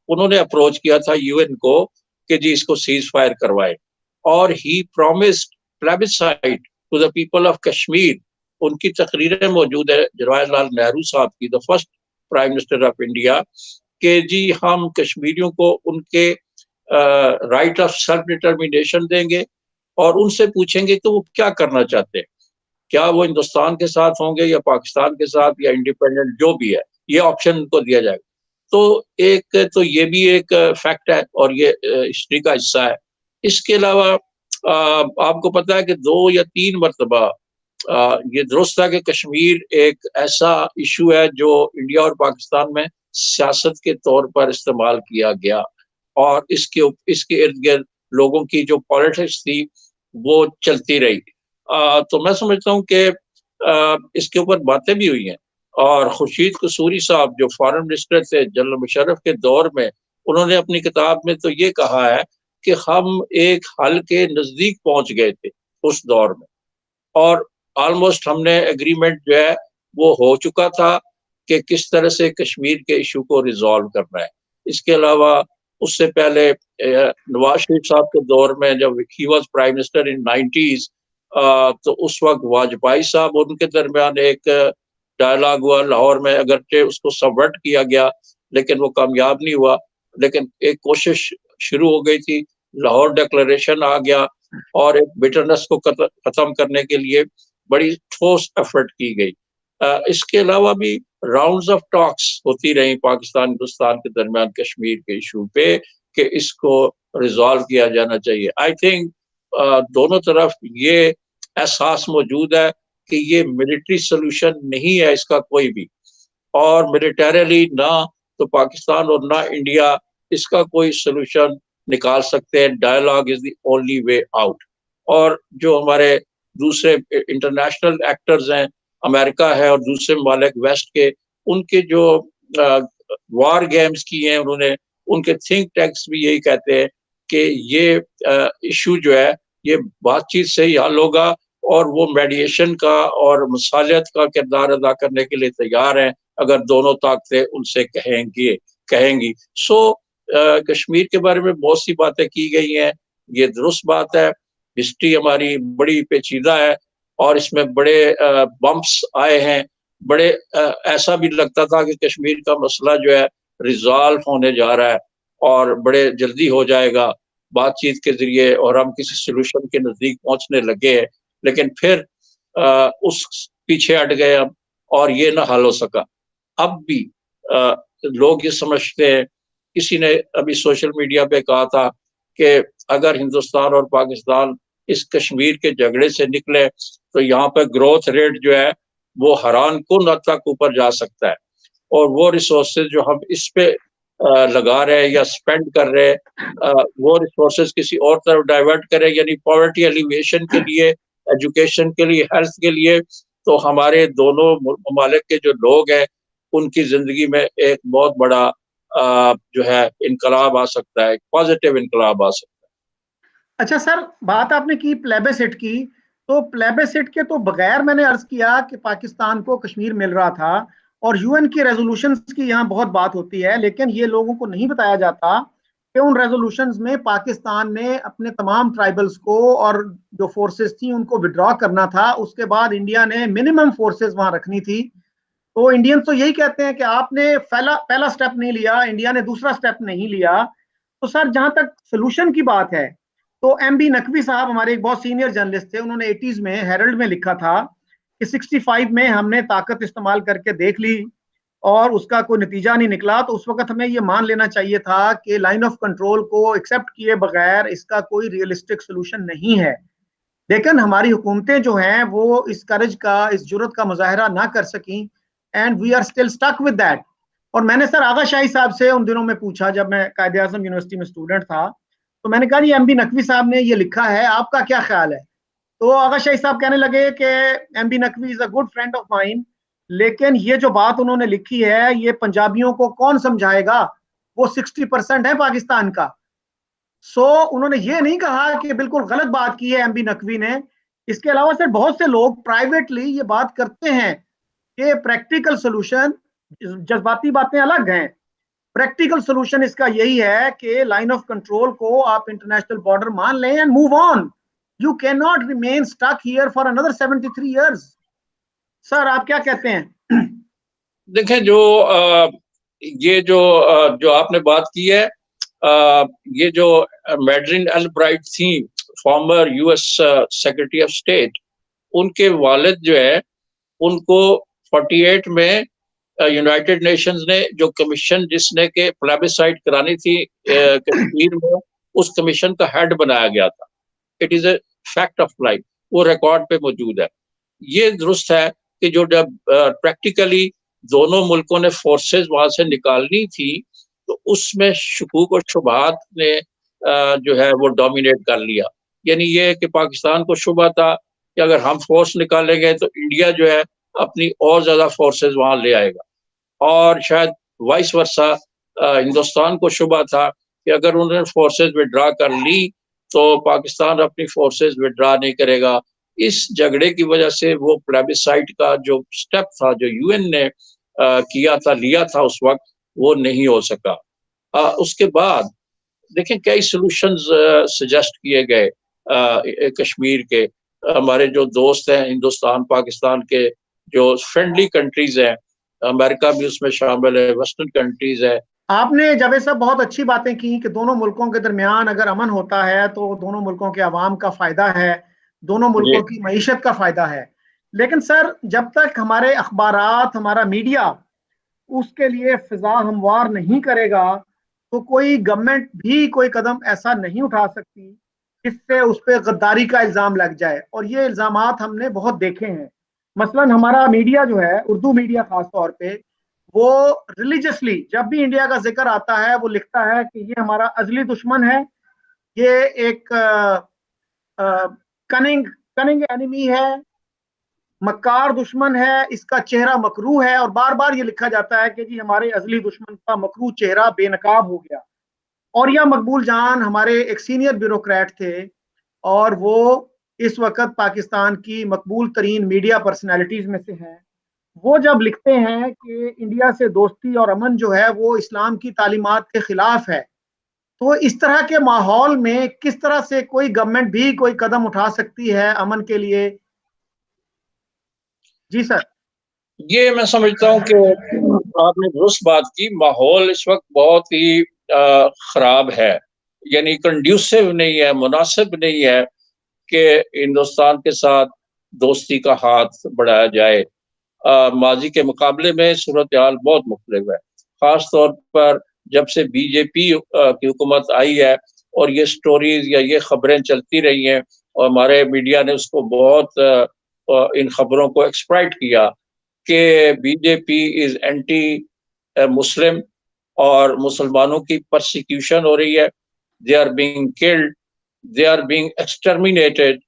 उन्होंने अप्रोच किया था यूएन को कि जी इसको सीज फायर करवाए और ही promised plebiscite to the people of Kashmir. उनकी तकरीरें मौजूद है जवाहरलाल नेहरू साहब की, the first prime minister of India, कि जी हम कश्मीरियों को उनके राइट ऑफ सेल्फ डिटर्मिनेशन देंगे और उनसे पूछेंगे कि वो क्या करना चाहते हैं, क्या वो हिंदुस्तान के साथ होंगे या पाकिस्तान के साथ या इंडिपेंडेंट, जो भी है ये ऑप्शन उनको दिया जाएगा। तो ये भी एक फैक्ट है और ये हिस्ट्री का हिस्सा है। इसके अलावा आपको पता है कि 2 या 3 मरतबा ये दुरुस्त है कि कश्मीर एक ऐसा इशू है जो इंडिया और पाकिस्तान में सियासत के तौर पर इस्तेमाल किया गया और इसके इर्द गिर्द लोगों की जो पॉलिटिक्स थी वो चलती रही। तो मैं समझता हूँ कि इसके ऊपर बातें भी हुई हैं और खुर्शीद कसूरी साहब जो फॉरेन मिनिस्टर थे जनरल मुशर्रफ के दौर में, उन्होंने अपनी किताब में तो ये कहा है कि हम एक हल के नजदीक पहुंच गए थे उस दौर में और ऑलमोस्ट हमने एग्रीमेंट जो है वो हो चुका था कि किस तरह से कश्मीर के इशू को रिजॉल्व करना है। इसके अलावा उससे पहले नवाज शरीफ साहब के दौर में जब he was prime minister in 90s, तो उस वक्त वाजपेयी साहब उनके दरमियान एक डायलॉग हुआ लाहौर में, अगरचे उसको सबवर्ट किया गया लेकिन वो कामयाब नहीं हुआ, लेकिन एक कोशिश शुरू हो गई थी, लाहौर डिक्लेरेशन आ गया और एक बिटरनेस को खत्म करने के लिए बड़ी ठोस एफर्ट की गई। इसके अलावा भी राउंड्स ऑफ टॉक्स होती रही पाकिस्तान हिंदुस्तान के दरमियान कश्मीर के इशू पे कि इसको रिजॉल्व किया जाना चाहिए। आई थिंक दोनों तरफ ये एहसास मौजूद है कि ये मिलिट्री सोल्यूशन नहीं है इसका कोई भी, और मिलिटरीली ना तो पाकिस्तान और ना इंडिया इसका कोई सोल्यूशन निकाल सकते हैं। Dialogue is the only way out. और जो हमारे दूसरे इंटरनेशनल एक्टर्स हैं, अमेरिका है और दूसरे ममालिक वेस्ट के, उनके जो वार गेम्स की हैं उन्होंने, उनके थिंक टैंक्स भी यही कहते हैं कि ये इशू जो है ये बातचीत से ही हल होगा और वो मेडिएशन का और मसालियत का किरदार अदा करने के लिए तैयार हैं अगर दोनों ताकतें उनसे कहेंगी। कश्मीर के बारे में बहुत सी बातें की गई हैं, ये दुरुस्त बात है। हिस्ट्री हमारी बड़ी पेचीदा है और इसमें बड़े बम्प्स आए हैं, बड़े ऐसा भी लगता था कि कश्मीर का मसला जो है रिजॉल्व होने जा रहा है और बड़े जल्दी हो जाएगा बातचीत के जरिए और हम किसी सोल्यूशन के नजदीक पहुंचने लगे हैं, लेकिन फिर उस पीछे हट गए हम और ये ना हल हो सका। अब भी लोग ये समझते हैं, किसी ने अभी सोशल मीडिया पे कहा था कि अगर हिंदुस्तान और पाकिस्तान इस कश्मीर के झगड़े से निकले तो यहाँ पे ग्रोथ रेट जो है वो हैरान कुन हद तक ऊपर जा सकता है, और वो रिसोर्सेज जो हम इस पे लगा रहे हैं या स्पेंड कर रहे हैं वो रिसोर्सेज किसी और तरफ डाइवर्ट करें, यानी पॉवर्टी एलिवेशन के लिए, एजुकेशन के लिए, हेल्थ के लिए, तो हमारे दोनों ममालिक के जो लोग हैं उनकी जिंदगी में एक बहुत बड़ा जो है इनकलाब आ सकता है, पॉजिटिव इनकलाब आ सकता है। अच्छा सर, बात आपने की प्लेबेसिट की, तो प्लेबेसिट के तो बगैर मैंने अर्ज किया कि पाकिस्तान को कश्मीर मिल रहा था और यूएन की रेजोल्यूशंस की यहाँ बहुत बात होती है, लेकिन ये लोगों को नहीं बताया जाता कि उन रेजोल्यूशंस में पाकिस्तान ने अपने तमाम ट्राइबल्स को और जो फोर्सेस थी उनको विड्रॉ करना था। उसके बाद इंडिया ने मिनिमम फोर्सेस वहां रखनी थी। तो इंडियंस तो यही कहते हैं कि आपने पहला पहला स्टेप नहीं लिया, इंडिया ने दूसरा स्टेप नहीं लिया। तो सर, जहां तक सोल्यूशन की बात है, तो एमबी नकवी साहब हमारे एक बहुत सीनियर जर्नलिस्ट थे, उन्होंने 80s में हेरल्ड में लिखा था कि 65 में हमने ताकत इस्तेमाल करके देख ली और उसका कोई नतीजा नहीं निकला। तो उस वक्त हमें ये मान लेना चाहिए था कि लाइन ऑफ कंट्रोल को एक्सेप्ट किए बगैर इसका कोई रियलिस्टिक सोल्यूशन नहीं है। लेकिन हमारी हुकूमतें जो हैं वो इस करज का, इस जुर्रत का मुजाहरा ना कर सकी, and we are still stuck with that. और मैंने सर आगा शाही साहब से उन दिनों में पूछा जब मैं कायदे आजम यूनिवर्सिटी में स्टूडेंट था, तो मैंने कहा जी एमबी नकवी साहब ने ये लिखा है, आपका क्या ख्याल है? तो आगा शाही साहब कहने लगे कि MB Naqvi is a good friend of mine, लेकिन ये जो बात उन्होंने लिखी है ये पंजाबियों को कौन समझाएगा, वो 60% है पाकिस्तान का। उन्होंने ये नहीं कहा कि बिल्कुल गलत बात की है एमबी नकवी ने। इसके अलावा सर बहुत से लोग प्राइवेटली ये बात करते हैं कि प्रैक्टिकल सोल्यूशन, जज्बाती बातें अलग हैं, प्रैक्टिकल सोल्यूशन इसका यही है कि लाइन ऑफ कंट्रोल को आप इंटरनेशनल बॉर्डर मान लें and move on. You can not remain stuck here for another 73 years। Sir आप क्या कहते हैं? देखें, ये जो आपने बात की है, ये जो मैडरिन अल्ब्राइट थी, former US secretary of state, उनके वालिद जो है उनको 48 में यूनाइटेड नेशंस ने जो कमीशन जिसने के प्लेबिसाइड करानी थी कश्मीर में, उस कमीशन का हेड बनाया गया था। It is a fact of life, वो रिकॉर्ड पे मौजूद है। ये दुरुस्त है कि जो जब प्रैक्टिकली दोनों मुल्कों ने फोर्सेस वहां से निकालनी थी तो उसमें शकूक और शुबहात ने जो है वो डोमिनेट कर लिया। यानी ये कि पाकिस्तान को शुबा था कि अगर हम फोर्स निकालेंगे तो इंडिया जो है अपनी और ज्यादा फोर्सेस वहां ले आएगा, और शायद वाइस वर्सा हिंदुस्तान को शुबा था कि अगर उन्होंने फोर्सेस विड्रा कर ली तो पाकिस्तान अपनी फोर्सेस विड्रा नहीं करेगा। इस झगड़े की वजह से वो प्लेबिसाइट का जो स्टेप था, जो यूएन ने किया था, लिया था उस वक्त, वो नहीं हो सका। उसके बाद देखें कई सॉल्यूशंस सजेस्ट किए गए कश्मीर के। हमारे जो दोस्त हैं हिंदुस्तान पाकिस्तान के, जो फ्रेंडली कंट्रीज हैं, अमेरिका भी उसमें शामिल है, वेस्टर्न कंट्रीज है। आपने जावेद साहब बहुत अच्छी बातें की कि दोनों मुल्कों के दरमियान अगर अमन होता है तो दोनों मुल्कों के अवाम का फायदा है, दोनों जी। मुल्कों की मईशत का फायदा है। लेकिन सर, जब तक हमारे अखबारात, हमारा मीडिया उसके लिए फिजा हमवार नहीं करेगा, तो कोई गवर्नमेंट भी कोई कदम ऐसा नहीं उठा सकती जिससे उस पर गद्दारी का इल्जाम लग जाए। और ये इल्जामात हमने बहुत देखे हैं। मसलन हमारा मीडिया जो है, उर्दू मीडिया खास तौर पे, वो रिलीजियसली जब भी इंडिया का जिक्र आता है वो लिखता है कि ये हमारा अजली दुश्मन है, ये एक कनिंग कनिंग एनिमी है, मक्कार दुश्मन है, इसका चेहरा मकरू है। और बार बार ये लिखा जाता है कि जी हमारे अजली दुश्मन का मकरू चेहरा बेनकाब हो गया। और यह मकबूल जान हमारे एक सीनियर ब्यूरोक्रेट थे और वो इस वक्त पाकिस्तान की मकबूल तरीन मीडिया पर्सनैलिटीज में से हैं। वो जब लिखते हैं कि इंडिया से दोस्ती और अमन जो है वो इस्लाम की तालीमात के खिलाफ है, तो इस तरह के माहौल में किस तरह से कोई गवर्नमेंट भी कोई कदम उठा सकती है अमन के लिए? जी सर। ये मैं समझता हूँ कि आपने दुरुस्त बात की। माहौल इस वक्त बहुत ही खराब है, यानी कंड्यूसिव नहीं है, मुनासिब नहीं है कि हिंदुस्तान के साथ दोस्ती का हाथ बढ़ाया जाए। माजी के मुकाबले में सूरत हाल बहुत मुख्तलिफ है, ख़ास तौर पर जब से बीजेपी की हुकूमत आई है और ये स्टोरीज या ये खबरें चलती रही हैं और हमारे मीडिया ने उसको बहुत इन खबरों को एक्सप्लॉइट किया कि बीजेपी इज एंटी मुस्लिम और मुसलमानों की परसिक्यूशन हो रही है, they are being killed, they are being exterminated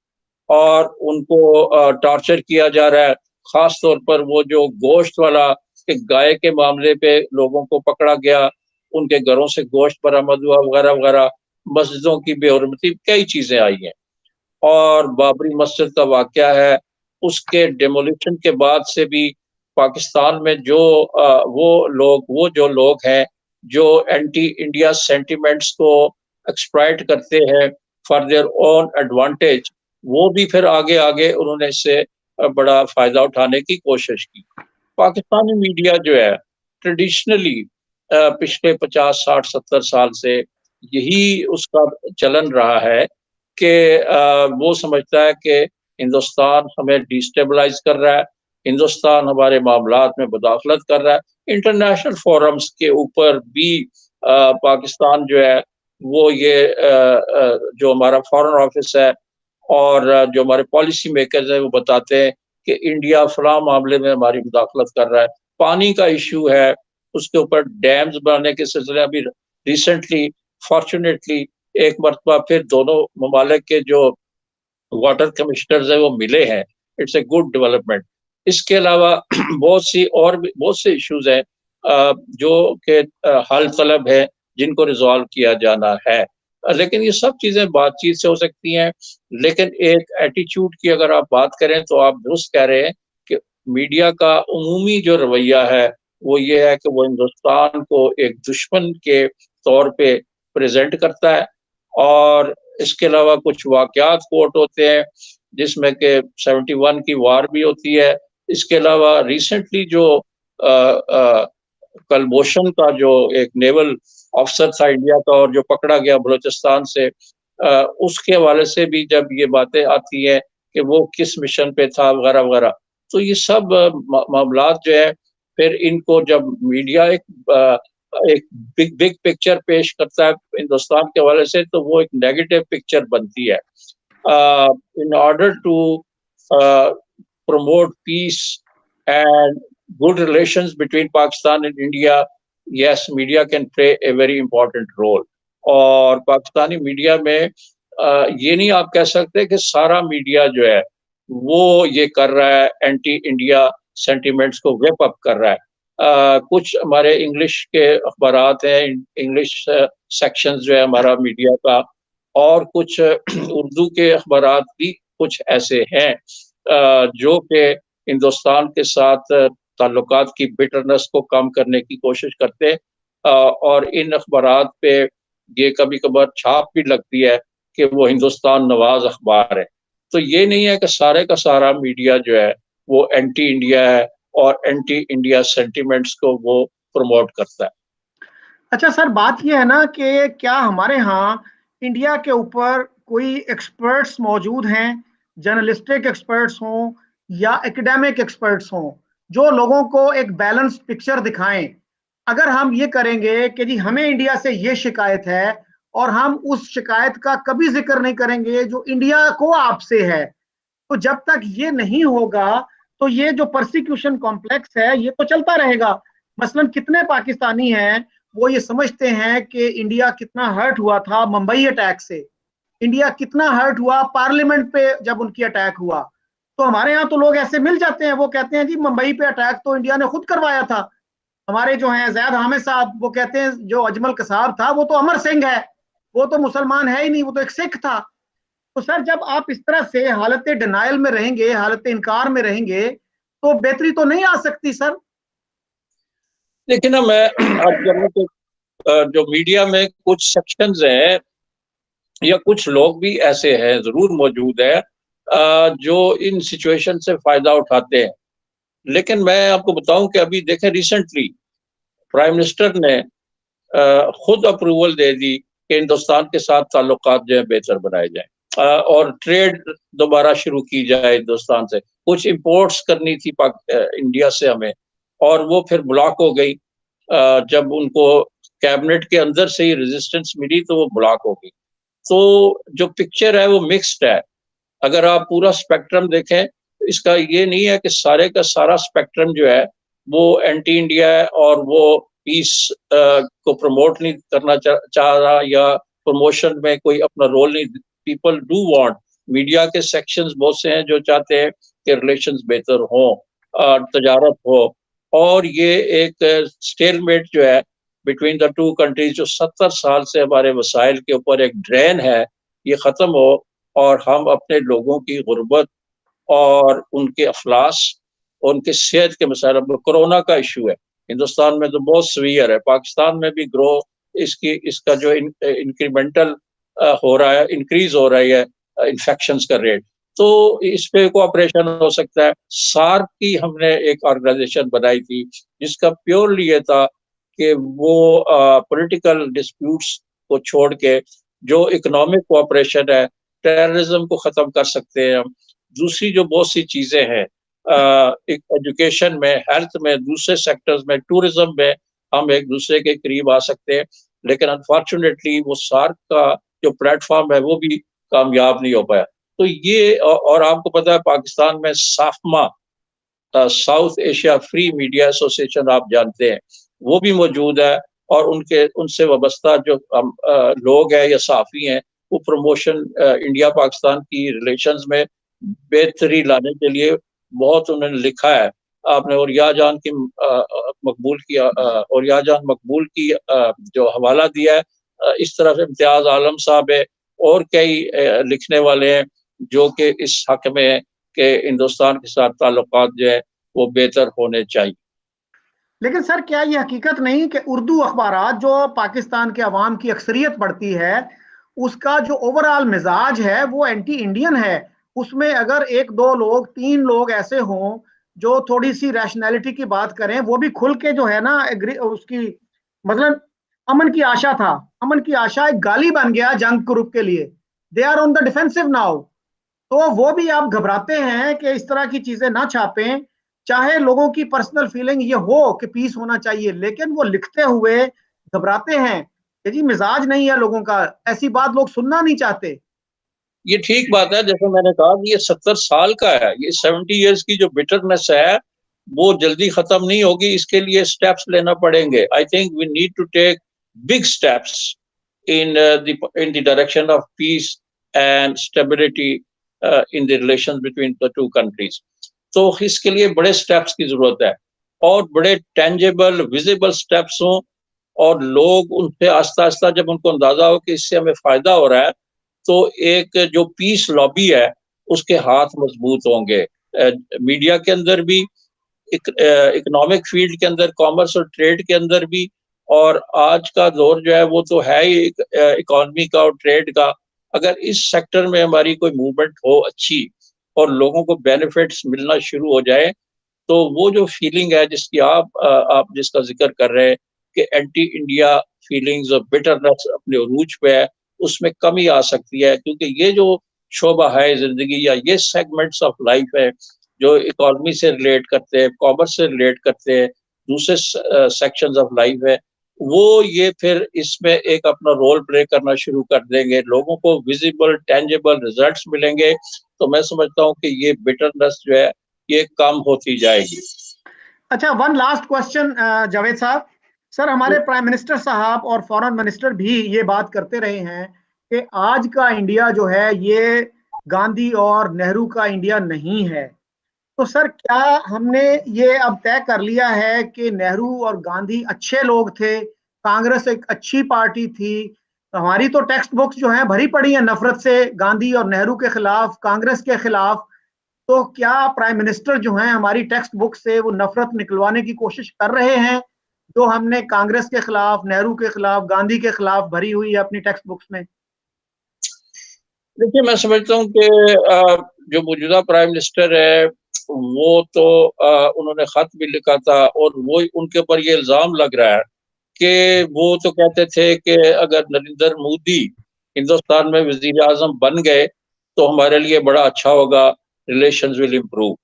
और उनको टॉर्चर किया जा रहा है। खास तौर पर वो जो गोश्त वाला एक गाय के मामले पे लोगों को पकड़ा गया, उनके घरों से गोश्त बरामद हुआ वगैरह वगैरह, मस्जिदों की बेहुरमती, कई चीजें आई हैं। और बाबरी मस्जिद का वाकया है, उसके डेमोलिशन के बाद से भी पाकिस्तान में वो जो लोग हैं जो एंटी इंडिया सेंटिमेंट्स को एक्सप्लॉइट करते हैं फॉर देयर ओन एडवांटेज, वो भी फिर आगे आगे उन्होंने इससे बड़ा फायदा उठाने की कोशिश की। पाकिस्तानी मीडिया जो है ट्रेडिशनली पिछले 50 60 70 साल से यही उसका चलन रहा है कि वो समझता है कि हिंदुस्तान हमें डिस्टेबलाइज कर रहा है, हिंदुस्तान हमारे मामलात में मुदाखलत कर रहा है। इंटरनेशनल फोरम्स के ऊपर भी पाकिस्तान जो है वो ये जो हमारा फॉरेन ऑफिस है और जो हमारे पॉलिसी मेकर्स हैं वो बताते हैं कि इंडिया फलां मामले में हमारी मुदाखलत कर रहा है। पानी का इशू है, उसके ऊपर डैम्स बनाने के सिलसिले अभी रिसेंटली फॉर्चुनेटली एक मरतबा फिर दोनों ममालिक के जो वाटर कमिश्नर्स है वो मिले हैं। It's a good development. इसके अलावा बहुत सी और भी बहुत से इश्यूज हैं जो कि हल तलब है, जिनको रिजॉल्व किया जाना है। लेकिन ये सब चीजें बातचीत से हो सकती हैं। लेकिन एक एटीट्यूड की अगर आप बात करें तो आप दुरुस्त कह रहे हैं कि मीडिया का उमूमी जो रवैया है वो ये है कि वो हिंदुस्तान को एक दुश्मन के तौर पे प्रेजेंट करता है। और इसके अलावा कुछ वाकयात कोट होते हैं जिसमें कि 71 की वार भी होती है। इसके अलावा रिसेंटली जो कलभूषण का जो एक नेवल ऑफिसर था इंडिया का और जो पकड़ा गया बलूचिस्तान से, उसके हवाले से भी जब ये बातें आती हैं कि वो किस मिशन पे था वगैरह वगैरह, तो ये सब मामलात जो है फिर इनको जब मीडिया एक बिग बिग पिक्चर पेश करता है हिंदुस्तान के हवाले से तो वो एक नेगेटिव पिक्चर बनती है। In order to promote peace and good relations between Pakistan and India, yes, media can play a very important role. और पाकिस्तानी मीडिया में ये नहीं आप कह सकते कि सारा मीडिया जो है वो ये कर रहा है, एंटी इंडिया सेंटिमेंट्स को वेप अप कर रहा है। कुछ हमारे इंग्लिश के अखबारात हैं, इंग्लिश सेक्शंस जो है हमारा मीडिया का, और कुछ उर्दू के अखबारात भी कुछ ऐसे हैं जो कि हिंदुस्तान के साथ ताल्लुकात की बिटरनेस को कम करने की कोशिश करते हैं। और इन अखबारात पे ये कभी कभार छाप भी लगती है कि वो हिंदुस्तान नवाज अखबार है। तो ये नहीं है कि सारे का सारा मीडिया जो है वो एंटी इंडिया है और एंटी इंडिया सेंटिमेंट्स को वो प्रमोट करता है। अच्छा सर, बात यह है ना कि क्या हमारे यहाँ इंडिया के ऊपर कोई एक्सपर्ट्स मौजूद हैं, जर्नलिस्टिक एक्सपर्ट्स हों या एकेडमिक एक्सपर्ट्स हों, जो लोगों को एक बैलेंस्ड पिक्चर दिखाएं। अगर हम ये करेंगे कि जी हमें इंडिया से ये शिकायत है और हम उस शिकायत का कभी जिक्र नहीं करेंगे जो इंडिया को आपसे है, तो जब तक ये नहीं होगा तो ये जो परसिक्यूशन कॉम्प्लेक्स है ये तो चलता रहेगा। मसलन कितने पाकिस्तानी हैं वो ये समझते हैं कि इंडिया कितना हर्ट हुआ था मुंबई अटैक से, इंडिया कितना हर्ट हुआ पार्लियामेंट पे जब उनकी अटैक हुआ। तो हमारे यहाँ तो लोग ऐसे मिल जाते हैं, वो कहते हैं जी मुंबई पे अटैक तो इंडिया ने खुद करवाया था। हमारे जो हैं जैद हामिद साहब वो कहते हैं जो अजमल कसाब था वो तो अमर सिंह है, वो तो मुसलमान है ही नहीं, वो तो एक सिख था। तो सर जब आप इस तरह से हालत डिनाइल में रहेंगे, हालत इनकार में रहेंगे, तो बेहतरी तो नहीं आ सकती सर। लेकिन ना मैं अब जब तो जो मीडिया में कुछ सेक्शंस हैं या कुछ लोग भी ऐसे हैं, जरूर मौजूद है जो इन सिचुएशन से फायदा उठाते हैं। लेकिन मैं आपको बताऊं कि अभी देखें रिसेंटली प्राइम मिनिस्टर ने खुद अप्रूवल दे दी कि हिंदुस्तान के साथ ताल्लुकात जो है बेहतर बनाए जाएं और ट्रेड दोबारा शुरू की जाए हिंदुस्तान से। कुछ इंपोर्ट्स करनी थी इंडिया से हमें, और वो फिर ब्लॉक हो गई। जब उनको कैबिनेट के अंदर से ही रेजिस्टेंस मिली तो वो ब्लॉक हो गई। तो जो पिक्चर है वो मिक्स्ड है। अगर आप पूरा स्पेक्ट्रम देखें, इसका ये नहीं है कि सारे का सारा स्पेक्ट्रम जो है वो एंटी इंडिया है और वो पीस को प्रमोट नहीं करना चाह रहा या प्रमोशन में कोई अपना रोल नहीं। पीपल डू वांट, मीडिया के सेक्शंस बहुत से हैं जो चाहते हैं कि रिलेशंस बेहतर हो, तजारत हो, और ये एक स्टेलमेट जो है बिटवीन द टू कंट्रीज, जो 70 साल से हमारे वसाइल के ऊपर एक ड्रेन है, ये ख़त्म हो और हम अपने लोगों की गुर्बत और उनके अफलास और उनके सेहत के मसाइल। कोरोना का इशू है हिंदुस्तान में तो बहुत सीवियर है, पाकिस्तान में भी ग्रो इसका जो इंक्रीमेंटल हो रहा है, इंक्रीज हो रही है इन्फेक्शंस का रेट, तो इस पे कोऑपरेशन हो सकता है। सार्क की हमने एक ऑर्गेनाइजेशन बनाई थी जिसका प्योरली ये था कि वो पॉलिटिकल डिस्प्यूट्स को छोड़ के जो इकोनॉमिक कोऑपरेशन है, टेररिज्म को ख़त्म कर सकते हैं हम। दूसरी जो बहुत सी चीज़ें हैं एक एजुकेशन में, हेल्थ में, दूसरे सेक्टर्स में, टूरिज्म में हम एक दूसरे के करीब आ सकते हैं। लेकिन अनफॉर्चुनेटली वो सार्क का जो प्लेटफॉर्म है वो भी कामयाब नहीं हो पाया। तो ये और आपको पता है पाकिस्तान में SAFMA, South Asia free media association आप जानते हैं, वो भी मौजूद है, और उनसे वाबस्ता जो लोग हैं या साफ़ी हैं वो प्रमोशन इंडिया पाकिस्तान की रिलेशंस में बेहतरी लाने के लिए बहुत उन्होंने लिखा है। आपने ओरिया जान मकबूल की जो हवाला दिया है, इस तरफ इम्तियाज आलम साहब है, और कई लिखने वाले हैं जो कि इस हक में है कि हिंदुस्तान के साथ ताल्लुकात जो है वो बेहतर होने चाहिए। लेकिन सर, क्या ये हकीकत नहीं कि उर्दू अखबारात जो पाकिस्तान के अवाम की अक्सरियत पढ़ती है, उसका जो ओवरऑल मिजाज है वो एंटी इंडियन है? उसमें अगर एक दो लोग, तीन लोग ऐसे हों जो थोड़ी सी रैशनैलिटी की बात करें, वो भी खुल के जो है ना उसकी, मतलब अमन की आशा था, अमन की आशा एक गाली बन गया जंग ग्रुप के लिए। They are on the defensive now. तो वो भी आप घबराते हैं कि इस तरह की चीजें ना छापें, चाहे लोगों की पर्सनल फीलिंग ये हो कि पीस होना चाहिए, लेकिन वो लिखते हुए घबराते हैं कि जी मिजाज नहीं है लोगों का, ऐसी बात लोग सुनना नहीं चाहते। ये ठीक बात है, जैसे मैंने कहा कि ये 70 साल का है, ये 70 इयर्स की जो बिटरनेस है वो जल्दी खत्म नहीं होगी। इसके लिए स्टेप्स लेना पड़ेंगे। I think we need to take big steps in the direction of peace and stability in the relations between the two countries. तो इसके लिए बड़े स्टेप्स की जरूरत है, और बड़े टेंजेबल विजिबल स्टेप्स हों, और लोग उनसे आस्ता आस्ता जब उनको अंदाजा हो कि इससे हमें फायदा हो रहा है, तो एक जो पीस लॉबी है उसके हाथ मजबूत होंगे। मीडिया के अंदर भी, इकोनॉमिक फील्ड के अंदर, कॉमर्स और ट्रेड के अंदर भी, और आज का दौर जो है वो तो है ही इकोनॉमी का और ट्रेड का। अगर इस सेक्टर में हमारी कोई मूवमेंट हो अच्छी और लोगों को बेनिफिट्स मिलना शुरू हो जाए, तो वो जो फीलिंग है जिसकी आप जिसका जिक्र कर रहे हैं कि एंटी इंडिया फीलिंग्स और बिटरनेस अपने उरूज पे है, उसमें कमी आ सकती है। क्योंकि ये जो शोबा है जिंदगी, या ये सेगमेंट्स ऑफ लाइफ है जो इकोनॉमी से रिलेट करते हैं, कॉमर्स से रिलेट करते हैं, दूसरे सेक्शंस ऑफ लाइफ है, वो ये फिर इसमें एक अपना रोल प्ले करना शुरू कर देंगे, लोगों को विजिबल टेंजेबल रिजल्ट्स मिलेंगे। तो मैं समझता हूँ कि ये बिटरनेस जो है ये कम होती जाएगी। अच्छा, वन लास्ट क्वेश्चन जावेद साहब। सर, हमारे प्राइम मिनिस्टर साहब और फॉरेन मिनिस्टर भी ये बात करते रहे हैं कि आज का इंडिया जो है ये गांधी और नेहरू का इंडिया नहीं है। तो सर, क्या हमने ये अब तय कर लिया है कि नेहरू और गांधी अच्छे लोग थे, कांग्रेस एक अच्छी पार्टी थी? हमारी तो टेक्स्ट बुक्स जो हैं भरी पड़ी हैं नफरत से, गांधी और नेहरू के खिलाफ, कांग्रेस के खिलाफ। तो क्या प्राइम मिनिस्टर जो हैं हमारी टेक्स्ट बुक से वो नफरत निकलवाने की कोशिश कर रहे हैं जो हमने कांग्रेस के खिलाफ, नेहरू के खिलाफ, गांधी के खिलाफ भरी हुई है अपनी टेक्स्ट बुक्स में? देखिए, मैं समझता हूँ कि जो मौजूदा प्राइम मिनिस्टर है वो तो उन्होंने खत भी लिखा था और वो उनके ऊपर ये इल्जाम लग रहा है कि वो तो कहते थे कि अगर नरेंद्र मोदी हिंदुस्तान में वजीर आजम बन गए तो हमारे लिए बड़ा अच्छा होगा, रिलेशंस विल इम्प्रूव।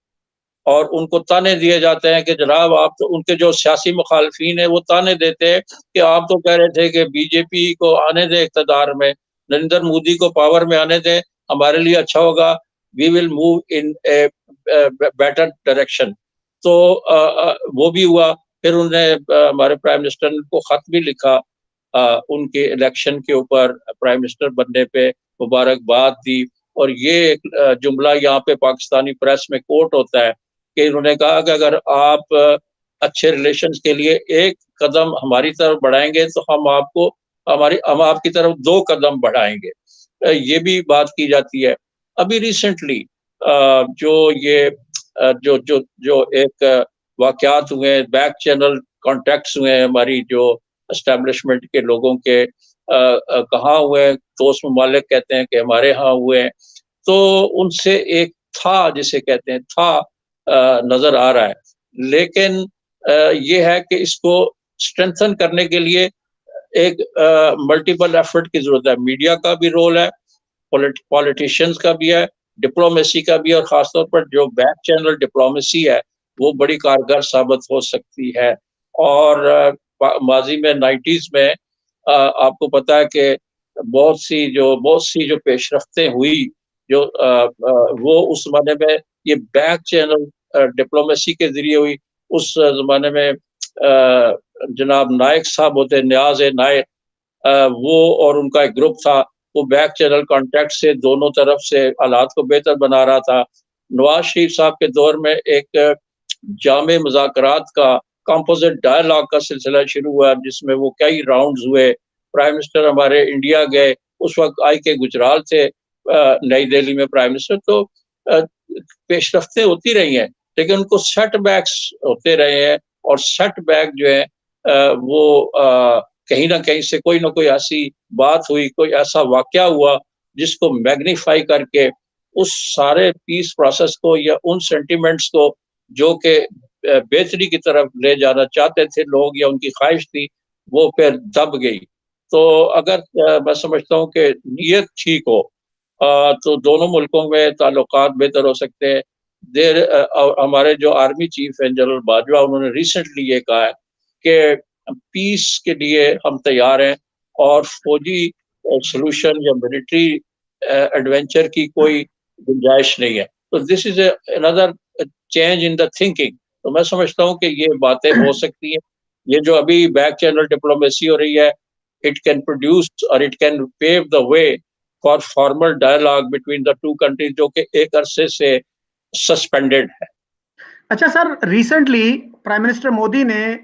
और उनको ताने दिए जाते हैं कि जनाब आप तो, उनके जो सियासी मुखालफीन है वो ताने देते हैं कि आप तो कह रहे थे कि बीजेपी को आने दें इक़्तिदार में, नरेंद्र मोदी को पावर में आने दें, हमारे लिए अच्छा होगा, we will move in a better direction. तो वो भी हुआ। फिर उन्हें हमारे प्राइम मिनिस्टर ने को खत भी लिखा, उनके इलेक्शन के ऊपर प्राइम मिनिस्टर बनने पे मुबारकबाद दी। और ये एक जुमला यहाँ पे पाकिस्तानी प्रेस में कोट होता है कि उन्होंने कहा कि अगर आप अच्छे रिलेशंस के लिए एक कदम हमारी तरफ बढ़ाएंगे तो हम आपकी तरफ 2 कदम बढ़ाएंगे। ये भी बात की जाती है। अभी रिसेंटली जो ये जो जो जो एक वाकयात हुए, बैक चैनल कॉन्टैक्ट्स हुए हमारी जो एस्टेब्लिशमेंट के लोगों के, कहाँ हुए, दोस्त ममालिक कहते हैं कि हमारे यहाँ हुए हैं। तो उनसे एक था, जिसे कहते हैं था, नजर आ रहा है। लेकिन ये है कि इसको स्ट्रेंथन करने के लिए एक मल्टीपल एफर्ट की जरूरत है। मीडिया का भी रोल है, पॉलिटिशियंस का भी है, डिप्लोमेसी का भी है, और खासतौर पर जो बैक चैनल डिप्लोमेसी है वो बड़ी कारगर साबित हो सकती है। और माजी में 90s में आपको पता है कि बहुत सी जो पेशरफ्तें हुई, जो वो उस जमाने में ये बैक चैनल डिप्लोमेसी के जरिए हुई। उस जमाने में जनाब नायक साहब होते, न्याज ए नायक, वो और उनका एक ग्रुप था, वो बैक चैनल कॉन्टैक्ट से दोनों तरफ से हालात को बेहतर बना रहा था। नवाज शरीफ साहब के दौर में एक जामे मुज़ाकरात का, कंपोजिट डायलॉग का सिलसिला शुरू हुआ, जिसमें वो कई राउंड्स हुए। प्राइम मिनिस्टर हमारे इंडिया गए, उस वक्त आई के गुजराल थे नई दिल्ली में प्राइम मिनिस्टर। तो पेशरफ्तें होती रही हैं, लेकिन उनको सेटबैक्स होते रहे हैं। और सेटबैक जो है वो कहीं ना कहीं से कोई ना कोई ऐसी बात हुई, कोई ऐसा वाकया हुआ जिसको मैग्नीफाई करके उस सारे पीस प्रोसेस को या उन सेंटिमेंट्स को जो कि बेहतरी की तरफ ले जाना चाहते थे लोग या उनकी ख्वाहिश थी, वो फिर दब गई। तो अगर मैं समझता हूँ कि नीयत ठीक हो तो दोनों मुल्कों में ताल्लुकात बेहतर हो सकते हैं। हमारे जो आर्मी चीफ हैं जनरल बाजवा, उन्होंने रिसेंटली ये कहा है कि पीस के लिए हम तैयार हैं और फौजी सॉल्यूशन या मिलिट्री एडवेंचर की कोई गुंजाइश नहीं है। तो this is another change in the thinking. तो मैं समझता हूँ कि ये बातें हो सकती हैं। ये जो अभी बैक चैनल डिप्लोमेसी हो रही है, इट कैन प्रोड्यूस और it can pave the way for formal dialogue between the two countries, जो कि एक अरसे से सस्पेंडेड है। अच्छा sir, recently prime minister Modi ने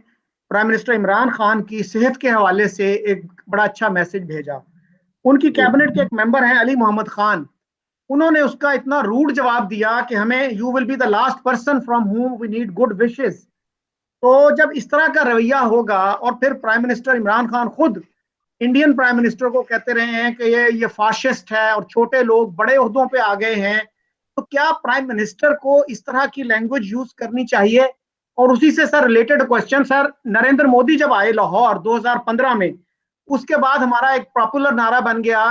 प्राइम मिनिस्टर इमरान खान की सेहत के हवाले से एक बड़ा अच्छा मैसेज भेजा। उनकी कैबिनेट के एक मेंबर हैं अली मोहम्मद खान, उन्होंने उसका इतना रूड जवाब दिया कि हमें, you will be the last person from whom we need good wishes. तो जब इस तरह का रवैया होगा और फिर प्राइम मिनिस्टर इमरान खान खुद इंडियन प्राइम मिनिस्टर को कहते रहे हैं कि ये फाशिस्ट है और छोटे लोग बड़े ओहदों पे आ गए हैं, तो क्या प्राइम मिनिस्टर को इस तरह की लैंग्वेज यूज करनी चाहिए? और उसी से sir related question, sir Narendra Modi जब आए लाहौर 2015 में, उसके बाद हमारा एक पॉपुलर नारा बन गया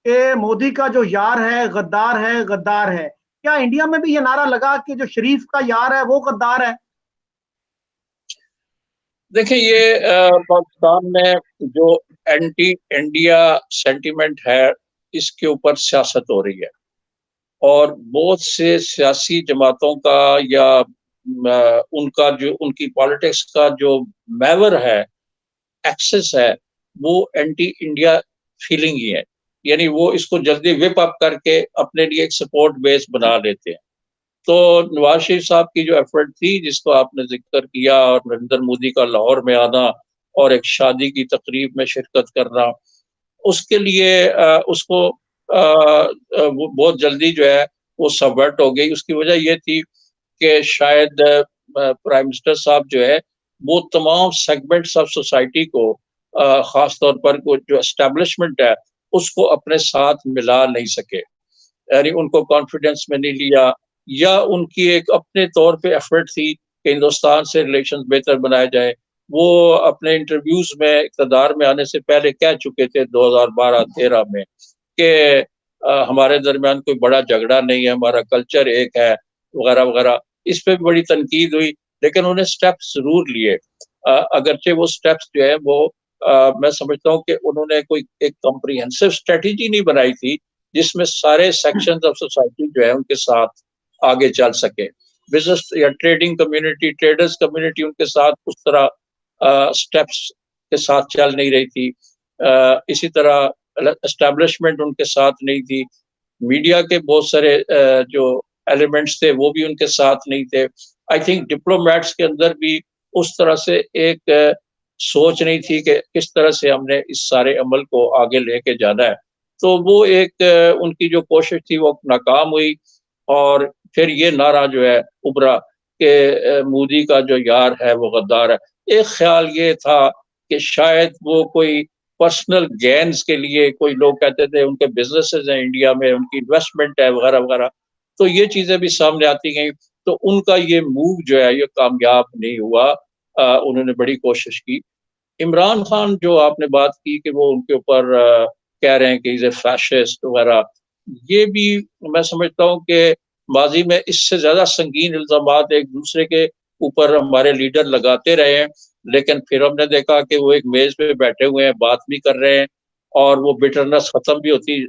कि मोदी का जो यार है गद्दार है, गद्दार है। क्या इंडिया में भी ये नारा लगा कि जो शरीफ का यार है वो गद्दार है? देखिए, ये पाकिस्तान में जो एंटी इंडिया सेंटिमेंट है, इसके ऊपर सियासत हो रही है। और बहुत से सियासी जमातों का या उनका जो उनकी पॉलिटिक्स का जो मैवर है, एक्सेस है, वो एंटी इंडिया फीलिंग ही है। यानी वो इसको जल्दी विप अप करके अपने लिए एक सपोर्ट बेस बना लेते हैं। तो नवाज शरीफ साहब की जो एफर्ट थी, जिसको आपने जिक्र किया, और नरेंद्र मोदी का लाहौर में आना और एक शादी की तकरीब में शिरकत करना, उसके लिए उसको वो बहुत जल्दी जो है वो सबवर्ट हो गई। उसकी वजह ये थी कि शायद प्राइम मिनिस्टर साहब जो है वो तमाम सेगमेंट्स ऑफ सोसाइटी को, खास तौर पर जो एस्टेब्लिशमेंट है, उसको अपने साथ मिला नहीं सके। यानी उनको कॉन्फिडेंस में नहीं लिया, या उनकी एक अपने तौर पे एफर्ट थी कि हिंदुस्तान से रिलेशंस बेहतर बनाए जाए। वो अपने इंटरव्यूज में इक़्तिदार में आने से पहले कह चुके थे 2012-13 में कि हमारे दरमियान कोई बड़ा झगड़ा नहीं है, हमारा कल्चर एक है, वगैरह वगैरह। इस पे भी बड़ी तनकीद हुई, लेकिन उन्हें स्टेप्स जरूर लिए। अगरचे वो स्टेप्स जो है वो मैं समझता हूँ कि उन्होंने कोई एक कॉम्प्रिहेंसिव स्ट्रेटेजी नहीं बनाई थी जिसमें सारे सेक्शंस ऑफ सोसाइटी जो है उनके साथ आगे चल सके। बिजनेस या ट्रेडिंग कम्युनिटी, ट्रेडर्स कम्युनिटी उनके साथ उस तरह स्टेप्स के साथ चल नहीं रही थी। इसी तरह एस्टेब्लिशमेंट उनके साथ नहीं थी। मीडिया के बहुत सारे जो एलिमेंट्स थे वो भी उनके साथ नहीं थे। आई थिंक डिप्लोमेट्स के अंदर भी उस तरह से एक सोच नहीं थी कि किस तरह से हमने इस सारे अमल को आगे लेके जाना है। तो वो एक उनकी जो कोशिश थी वो नाकाम हुई, और फिर ये नारा जो है उभरा कि मोदी का जो यार है वो गद्दार है। एक ख्याल ये था कि शायद वो कोई पर्सनल गेन्स के लिए, कोई लोग कहते थे उनके बिजनेसेस हैं इंडिया में, उनकी इन्वेस्टमेंट है वगैरह वगैरह, तो ये चीजें भी सामने आती गई। तो उनका ये मूव जो है ये कामयाब नहीं हुआ। उन्होंने बड़ी कोशिश की। इमरान खान जो आपने बात की कि वो उनके ऊपर कह रहे हैं कि इज ए फैशिस्ट वगैरह, ये भी मैं समझता हूँ कि माजी में इससे ज्यादा संगीन इल्जामात एक दूसरे के ऊपर हमारे लीडर लगाते रहे हैं, लेकिन फिर हमने देखा कि वो एक मेज पे बैठे हुए हैं, बात भी कर रहे हैं, और वो बिटरनेस खत्म भी होती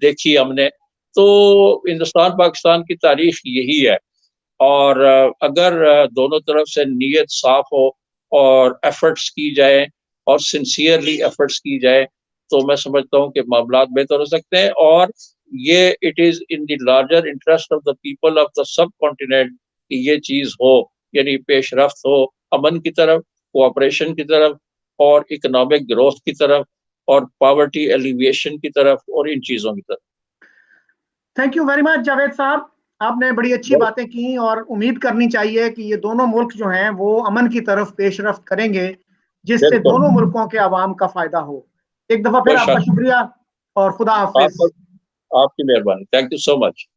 देखी हमने। तो हिंदुस्तान पाकिस्तान की तारीख यही है, और अगर दोनों तरफ से नीयत साफ हो और एफर्ट्स की जाए और सिंसियरली एफर्ट्स की जाए, तो मैं समझता हूँ कि मामला बेहतर हो सकते हैं। और ये it is in the larger interest of the people of the sub continent कि ये चीज हो, यानी पेशरफ्त हो अमन की तरफ, कोऑपरेशन की तरफ, और इकोनॉमिक ग्रोथ की तरफ, और पॉवर्टी एलिविएशन की तरफ, और इन चीजों की तरफ। Thank you very much Javed साहब, आपने बड़ी अच्छी बातें की, और उम्मीद करनी चाहिए कि ये दोनों मुल्क जो हैं वो अमन की तरफ पेशरफ्त करेंगे, जिससे बिल्कुल, दोनों मुल्कों के आवाम का फायदा हो। एक दफा फिर कोई आपका शक शुक्रिया और खुदा नहीं। हाफिज। आपकी मेहरबानी। Thank you so much.